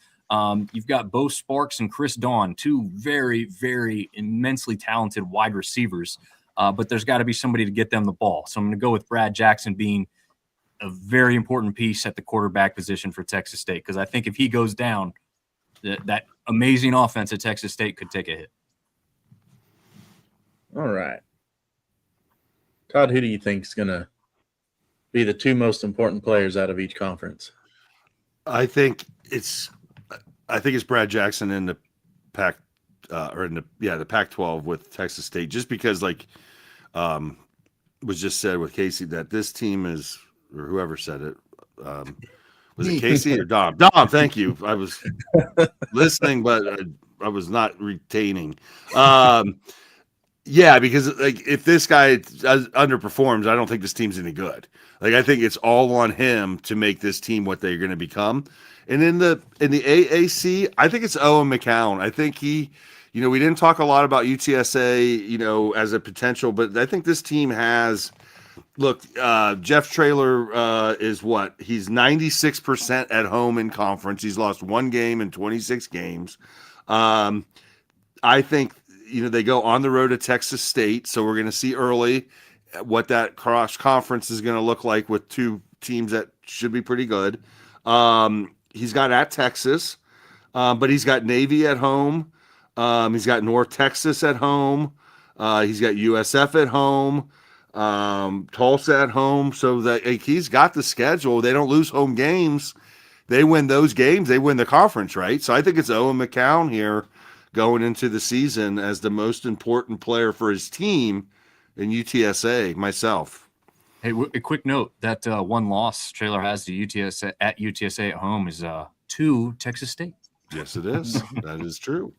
You've got Bo Sparks and Chris Dawn, two very, very immensely talented wide receivers, but there's got to be somebody to get them the ball. So I'm going to go with Brad Jackson being a very important piece at the quarterback position for Texas State, because I think if he goes down, that amazing offense at Texas State could take a hit. All right. Todd, who do you think is going to be the two most important players out of each conference? I think it's Brad Jackson in the Pac the Pac-12 with Texas State, just because was just said with Casey that this team is, or whoever said it, was it Casey or Dom? Dom, thank you. I was listening, but I was not retaining. Yeah, because if this guy underperforms, I don't think this team's any good. I think it's all on him to make this team what they're going to become. And in the AAC, I think it's Owen McCown. I think he, we didn't talk a lot about UTSA, as a potential, but I think this team has. Look, Jeff Traylor is what? He's 96% at home in conference. He's lost one game in 26 games. I think, they go on the road to Texas State, so we're going to see early what that cross conference is going to look like with two teams that should be pretty good. He's got at Texas, but he's got Navy at home. He's got North Texas at home. He's got USF at home. Tulsa at home. So that he's got the schedule. They don't lose home games. They win those games. They win the conference, right? So I think it's Owen McCown here going into the season as the most important player for his team in UTSA, myself. Hey, a quick note, that one loss Traylor has to UTSA at home is to Texas State. Yes, it is. That is true.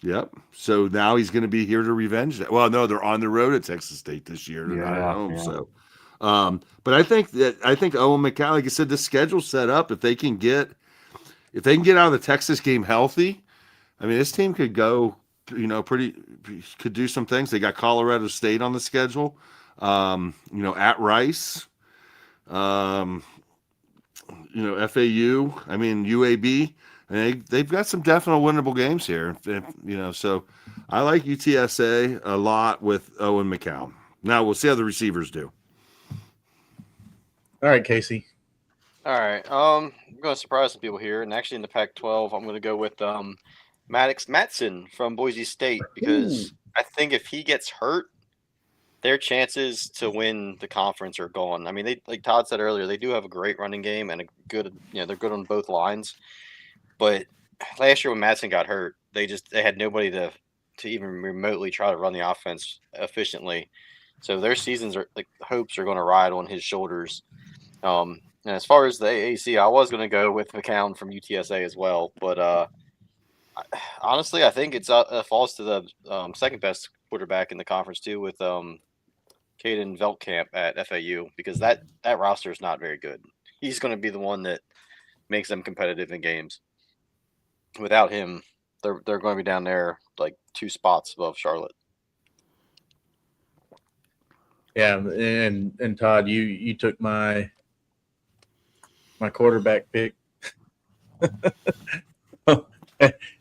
Yep. So now he's going to be here to revenge that. Well, no, they're on the road at Texas State this year. They're not at home. Yeah. So, but I think Owen McCown, like I said, the schedule's set up. If they can get out of the Texas game healthy, I mean, this team could go, could do some things. They got Colorado State on the schedule, at Rice, FAU, UAB. And they've got some definite winnable games here, so I like UTSA a lot with Owen McCown. Now we'll see how the receivers do. All right, Casey. All right. I'm going to surprise some people here. And actually in the Pac-12, I'm going to go with Maddox Matson from Boise State, because I think if he gets hurt, their chances to win the conference are gone. I mean, they, like Todd said earlier, they do have a great running game and a good, they're good on both lines. But last year when Madsen got hurt, they had nobody to even remotely try to run the offense efficiently. So their seasons hopes are going to ride on his shoulders. And as far as the AAC, I was going to go with McCown from UTSA as well. But honestly, I think it falls to the second best quarterback in the conference too, with Caden Veldkamp at FAU, because that roster is not very good. He's going to be the one that makes them competitive in games. Without him, they're going to be down there like 2 spots above Charlotte. Yeah, and Todd, you took my quarterback pick,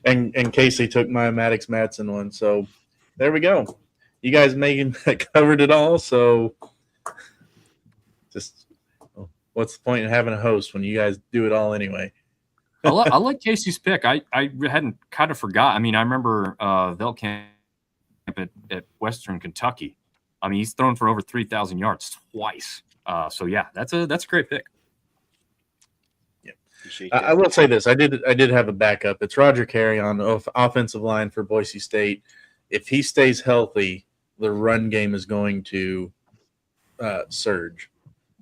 and Casey took my Maddox Matson one. So there we go. you guys making covered it all. So just what's the point in having a host when you guys do it all anyway? I like Casey's pick. I hadn't kind of forgot. I mean, I remember Velkamp at Western Kentucky. I mean, he's thrown for over 3,000 yards twice. So yeah, that's a great pick. I will say this: I did have a backup. It's Roger Carey on the offensive line for Boise State. If he stays healthy, the run game is going to surge.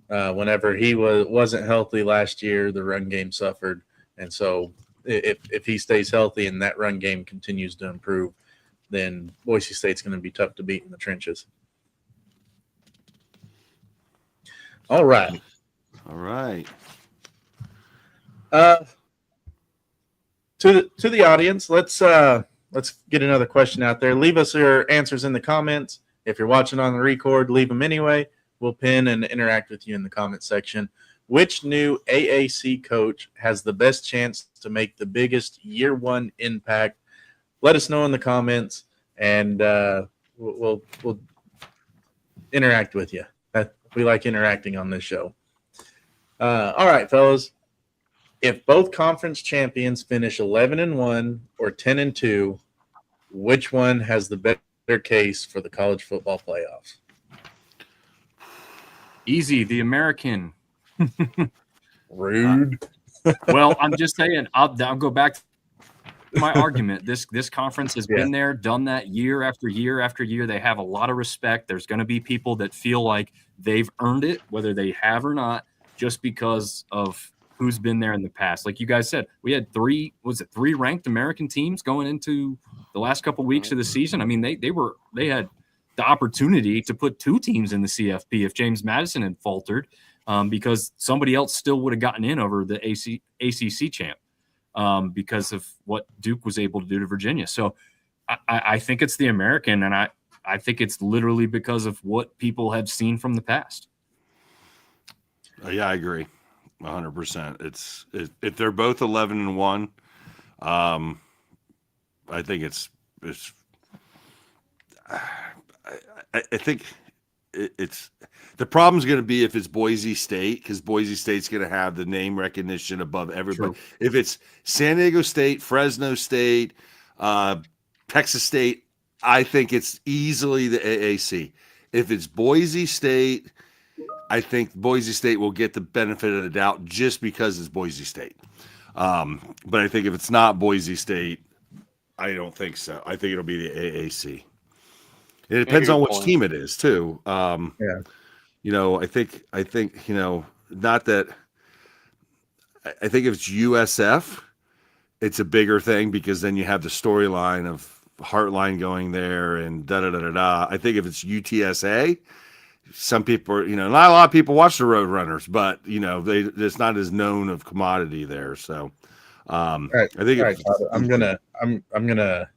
Whenever he wasn't healthy last year, the run game suffered, and so if he stays healthy and that run game continues to improve, then Boise State's going to be tough to beat in the trenches. All right. To the audience, let's get another question out there. Leave us your answers in the comments. If you're watching on the record, leave them anyway. We'll pin and interact with you in the comment section. Which new AAC coach has the best chance to make the biggest year one impact? Let us know in the comments, and we'll interact with you. We like interacting on this show. All right, fellas. If both conference champions finish 11-1 or 10-2, which one has the better case for the college football playoffs? Easy, the American. Rude. Well, I'm just saying. I'll go back to my argument. This conference has been there, done that year after year after year. They have a lot of respect. There's going to be people that feel like they've earned it, whether they have or not, just because of who's been there in the past. Like you guys said, we had three ranked American teams going into the last couple of weeks of the season. I mean, they had the opportunity to put two teams in the CFP if James Madison had faltered, because somebody else still would have gotten in over the ACC champ, because of what Duke was able to do to Virginia. So I think it's the American, and I think it's literally because of what people have seen from the past. Yeah, I agree. 100%. If they're both 11-1, I think it's the problem's going to be if it's Boise State, because Boise State's going to have the name recognition above everybody. True. If it's San Diego State, Fresno State, Texas State, I think it's easily the AAC. If it's Boise State, I think Boise State will get the benefit of the doubt just because it's Boise State. But I think if it's not Boise State, I don't think so. I think it'll be the AAC. It depends on which team it is too. You know, I think, you know, not that I think if it's USF, it's a bigger thing because then you have the storyline of Heartline going there and da-da-da-da-da. I think if it's UTSA, some people are, you know, not a lot of people watch the Roadrunners, but you know, it's not as known of commodity there. So, I think I'm gonna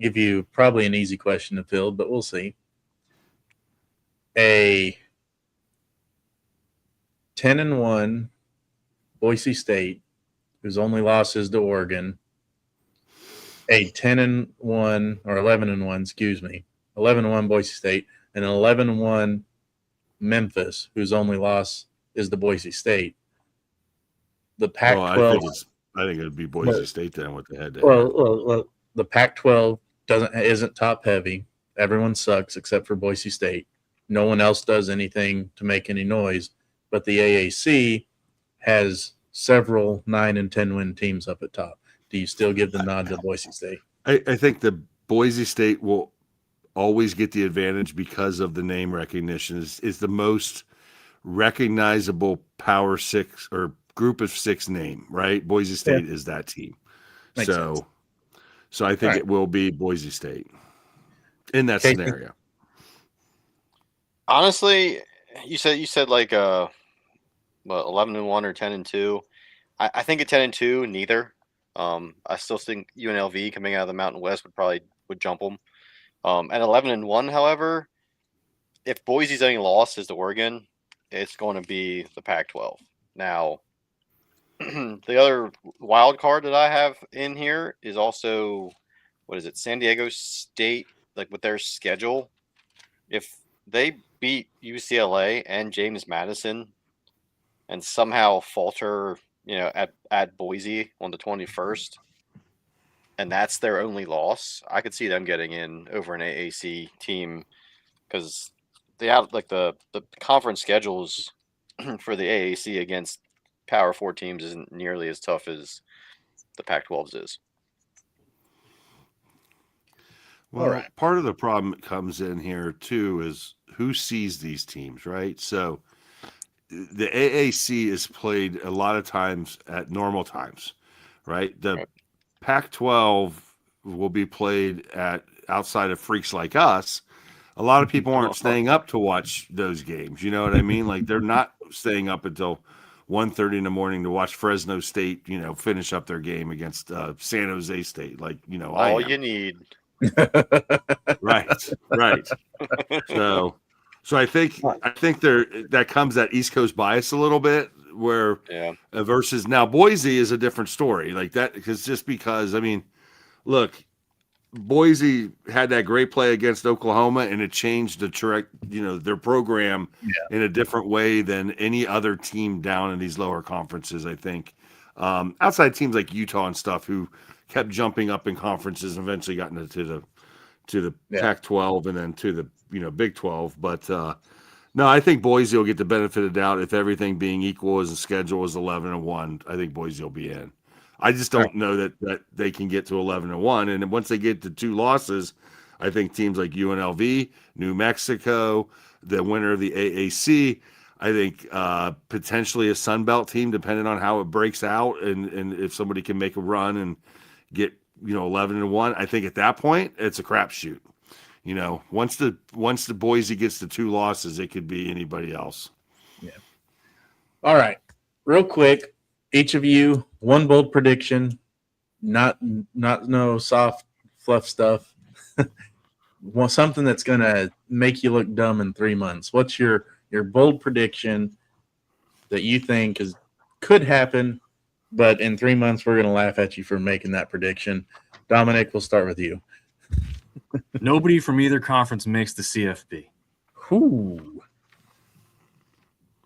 give you probably an easy question to fill, but we'll see. A 10-1 Boise State, whose only loss is to Oregon. A 10-1 or 11-1, excuse me, 11-1 Boise State, and an 11-1 Memphis, whose only loss is to Boise State. The Pac-12. I think it would be Boise State then with the head-to-head. Well, the Pac-12 isn't top heavy. Everyone sucks except for Boise State. No one else does anything to make any noise. But the AAC has several 9 and 10 win teams up at top. Do you still give the nod to Boise State? I think the Boise State will always get the advantage because of the name recognition. Is the most recognizable Power 6 or Group of 6 name, right? Boise State is that team. Makes sense. So I think it will be Boise State in that scenario. Honestly, you said like 11-1 or 10-2. I think at 10-2, neither. I still think UNLV coming out of the Mountain West would jump them. At 11-1, however, if Boise's only loss is to Oregon, it's going to be the Pac-12. Now, the other wild card that I have in here is also, San Diego State, like with their schedule. if they beat UCLA and James Madison and somehow falter, at Boise on the 21st, and that's their only loss, I could see them getting in over an AAC team because they have the conference schedules for the AAC against Power 4 teams isn't nearly as tough as the Pac-12's is. Well, right. part of the problem that comes in here too is who sees these teams, right? So the AAC is played a lot of times at normal times, right? The Right. Pac-12 will be played at outside of freaks like us. A lot of people aren't staying up to watch those games. You know what I mean? Like they're not staying up until 1:30 in the morning to watch Fresno State, finish up their game against San Jose State. Like, I All am. you need. Right. So I think that comes that East Coast bias a little bit, where Yeah. versus now Boise is a different story, like that, because I mean, look, Boise had that great play against Oklahoma, and it changed their program in a different way than any other team down in these lower conferences. I think outside teams like Utah and stuff who kept jumping up in conferences and eventually got into the Pac-12 and then to the Big 12. But no, I think Boise will get the benefit of the doubt if everything being equal as the schedule is 11-1. I think Boise will be in. I just don't know that they can get to 11-1. And once they get to 2 losses, I think teams like UNLV, New Mexico, the winner of the AAC, I think potentially a Sun Belt team, depending on how it breaks out, and if somebody can make a run and get 11-1. I think at that point it's a crapshoot. Once the Boise gets to 2 losses, it could be anybody else. Yeah. All right, real quick, each of you, one bold prediction, not no soft fluff stuff. Well, something that's gonna make you look dumb in 3 months. What's your bold prediction that you think could happen, but in 3 months we're gonna laugh at you for making that prediction? Dominic, we'll start with you. Nobody from either conference makes the CFP. Ooh,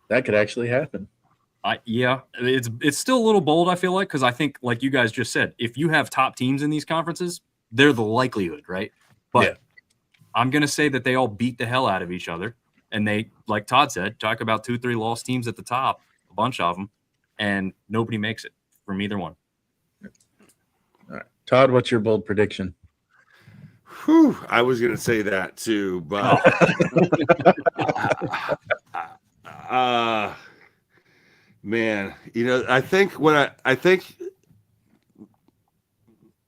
that could actually happen. Yeah, it's still a little bold, I feel like, because I think, like you guys just said, if you have top teams in these conferences, they're the likelihood, right? But I'm going to say that they all beat the hell out of each other. And they, like Todd said, talk about 2-3 lost teams at the top, a bunch of them, and nobody makes it from either one. All right. Todd, what's your bold prediction? Whew, I was going to say that too, but man, I think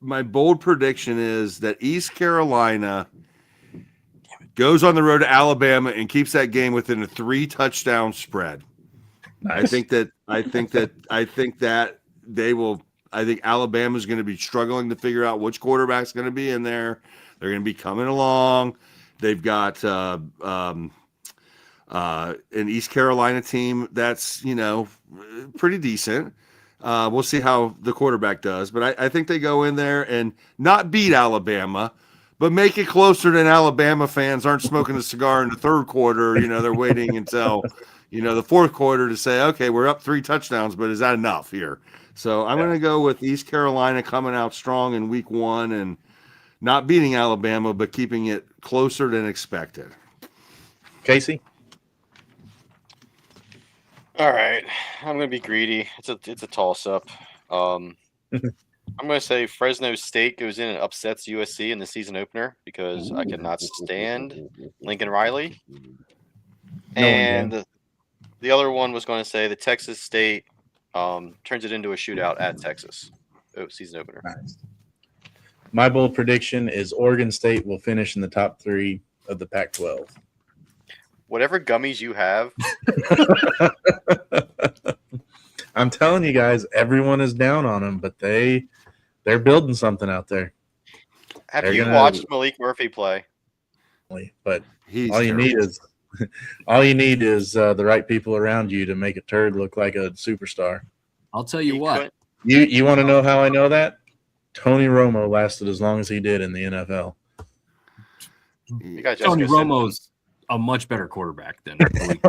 my bold prediction is that East Carolina goes on the road to Alabama and keeps that game within a 3-touchdown spread. Nice. I think that they will. I think Alabama's going to be struggling to figure out which quarterback's going to be in there. They're going to be coming along. They've got an East Carolina team that's, pretty decent. We'll see how the quarterback does. But I think they go in there and not beat Alabama, but make it closer than Alabama fans aren't smoking a cigar in the third quarter. They're waiting until, the fourth quarter to say, okay, we're up 3 touchdowns, but is that enough here? So I'm going to go with East Carolina coming out strong in week 1 and not beating Alabama, but keeping it closer than expected. Casey? All right, I'm going to be greedy. It's a toss-up. I'm going to say Fresno State goes in and upsets USC in the season opener because I cannot stand Lincoln Riley. And the other one was going to say the Texas State turns it into a shootout at Texas. Season opener. Nice. My bold prediction is Oregon State will finish in the top 3 of the Pac-12. Whatever gummies you have. I'm telling you guys, everyone is down on them, but they're building something out there. Have you watched Malik Murphy play? But He's all you need is the right people around you to make a turd look like a superstar. I'll tell you what. You want to know how I know that? Tony Romo lasted as long as he did in the NFL. You guys Tony Romo's a much better quarterback than Malik.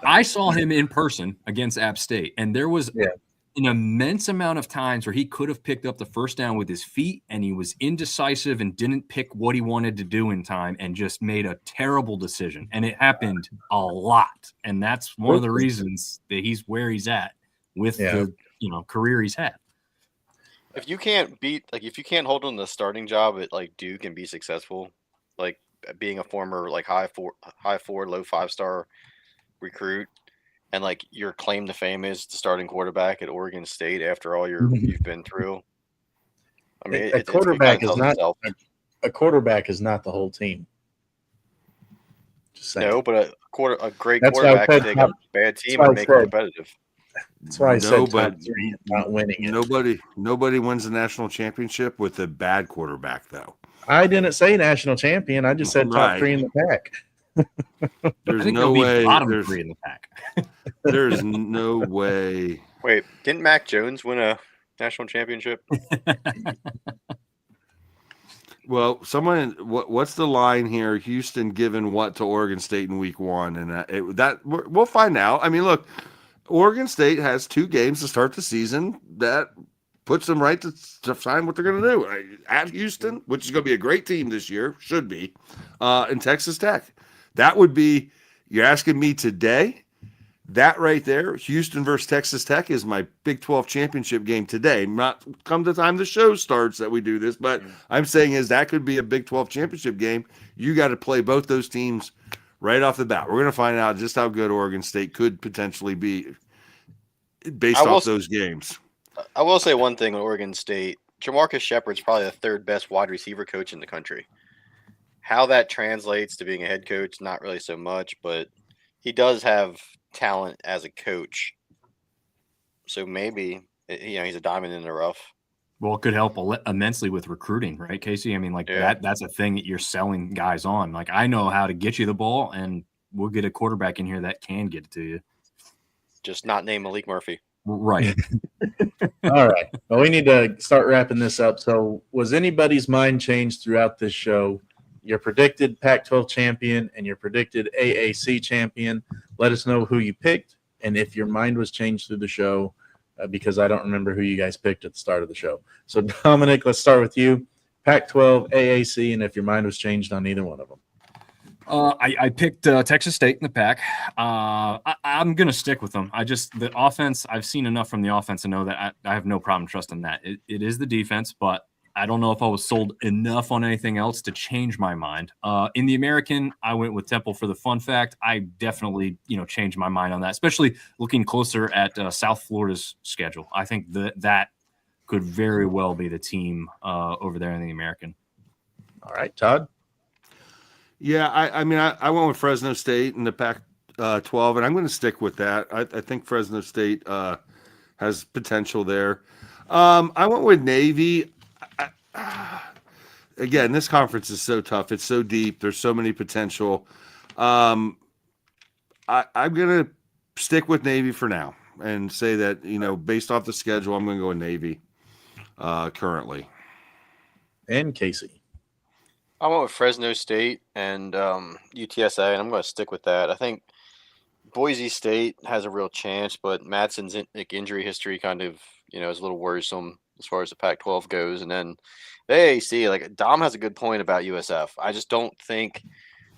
I saw him in person against App State, and there was an immense amount of times where he could have picked up the first down with his feet, and he was indecisive and didn't pick what he wanted to do in time and just made a terrible decision. And it happened a lot. And that's one of the reasons that he's where he's at with the career he's had. If you can't hold on the starting job at like Duke and be successful, like being a former like high 4, low 5-star recruit, and like your claim to fame is the starting quarterback at Oregon State after all you've been through. I mean, a quarterback is not the whole team. Just saying. No, but a great quarterback can take a bad team and make it competitive. That's why I said top 3 not winning it. Nobody wins the national championship with a bad quarterback, though. I didn't say national champion. I just said top 3 in the pack. There's no way. Bottom 3 in the pack. There's no way. Wait, didn't Mac Jones win a national championship? Well, what's the line here? Houston giving what to Oregon State in week 1, and we'll find out. I mean, look, Oregon State has 2 games to start the season that puts them right to sign what they're going to do at Houston, which is going to be a great team this year, should be, and Texas Tech. That would be, you're asking me today, that right there, Houston versus Texas Tech is my Big 12 championship game today. Not come the time the show starts that we do this, but I'm saying is that could be a Big 12 championship game. You got to play both those teams right off the bat. We're going to find out just how good Oregon State could potentially be based off those games. I will say one thing on Oregon State. Jamarcus Shepard's probably the 3rd best wide receiver coach in the country. How that translates to being a head coach, not really so much, but he does have talent as a coach. So maybe, he's a diamond in the rough. Well, it could help immensely with recruiting, right, Casey? I mean, that's a thing that you're selling guys on. Like, I know how to get you the ball, and we'll get a quarterback in here that can get it to you. Just not name Malik Murphy. Right. All right. Well, we need to start wrapping this up. So was anybody's mind changed throughout this show? Your predicted Pac-12 champion and your predicted AAC champion. Let us know who you picked and if your mind was changed through the show, because I don't remember who you guys picked at the start of the show. So, Dominic, let's start with you. Pac-12, AAC, and if your mind was changed on either one of them. I picked Texas State in the pack. I'm going to stick with them. The offense, I've seen enough from the offense to know that I have no problem trusting that. It is the defense, but I don't know if I was sold enough on anything else to change my mind. In the American, I went with Temple for the fun fact. I definitely, changed my mind on that, especially looking closer at South Florida's schedule. I think that could very well be the team over there in the American. All right, Todd. Yeah, I mean, I went with Fresno State in the Pac-12, and I'm going to stick with that. I think Fresno State has potential there. I went with Navy. Again, this conference is so tough. It's so deep. There's so many potential. I'm going to stick with Navy for now and say that, based off the schedule, I'm going to go with Navy currently. And Casey. I went with Fresno State and UTSA, and I'm going to stick with that. I think Boise State has a real chance, but Madsen's injury history kind of, is a little worrisome as far as the Pac-12 goes. And then the AAC, Dom has a good point about USF. I just don't think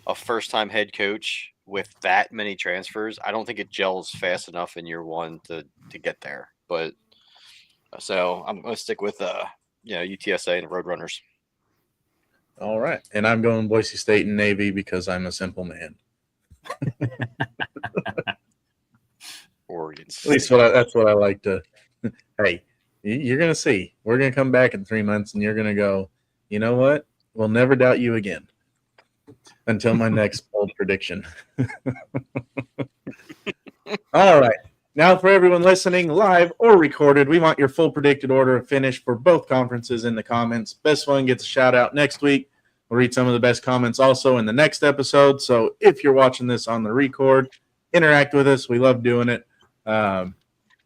a first-time head coach with that many transfers, I don't think it gels fast enough in year 1 to get there. But so I'm going to stick with UTSA and Roadrunners. All right. And I'm going Boise State and Navy because I'm a simple man. Oregon State. At least that's what I like to – hey, you're going to see. We're going to come back in 3 months, and you're going to go, you know what? We'll never doubt you again until my next bold prediction. All right. Now, for everyone listening, live or recorded, we want your full predicted order of finish for both conferences in the comments. Best one gets a shout-out next week. We'll read some of the best comments also in the next episode. So if you're watching this on the record, interact with us. We love doing it.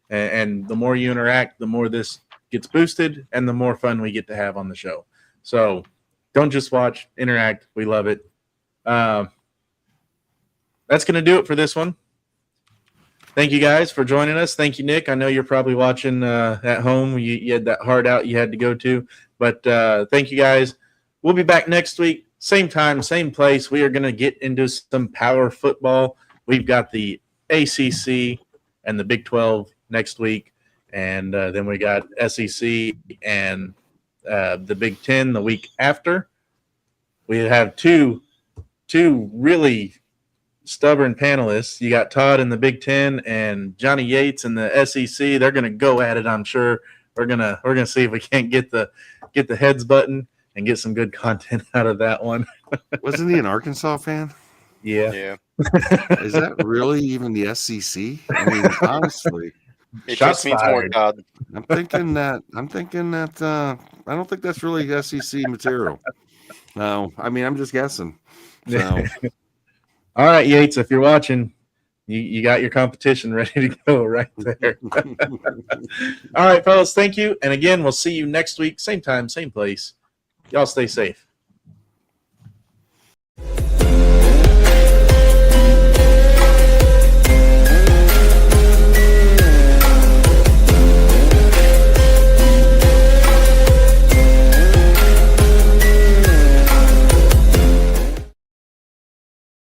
And the more you interact, the more this gets boosted and the more fun we get to have on the show. So don't just watch, interact. We love it. That's going to do it for this one. Thank you guys for joining us. Thank you, Nick. I know you're probably watching at home. You had that hard out you had to go to. But thank you guys. We'll be back next week. Same time, same place. We are going to get into some power football. We've got the ACC and the Big 12 next week. And then we got SEC and the Big 10 the week after. We have two really stubborn panelists. You got Todd in the Big 10 and Johnny Yates in the SEC. They're going to go at it, I'm sure. We're gonna see if we can't get the heads button and get some good content out of that one. Wasn't he an Arkansas fan? Yeah. Is that really even the SEC? I mean, honestly, It Shots just means more, fired. Todd. I'm thinking that I don't think that's really SEC material. No, I mean, I'm just guessing. So All right, Yates, if you're watching, you got your competition ready to go right there. All right, fellas, thank you. And again, we'll see you next week. Same time, same place. Y'all stay safe.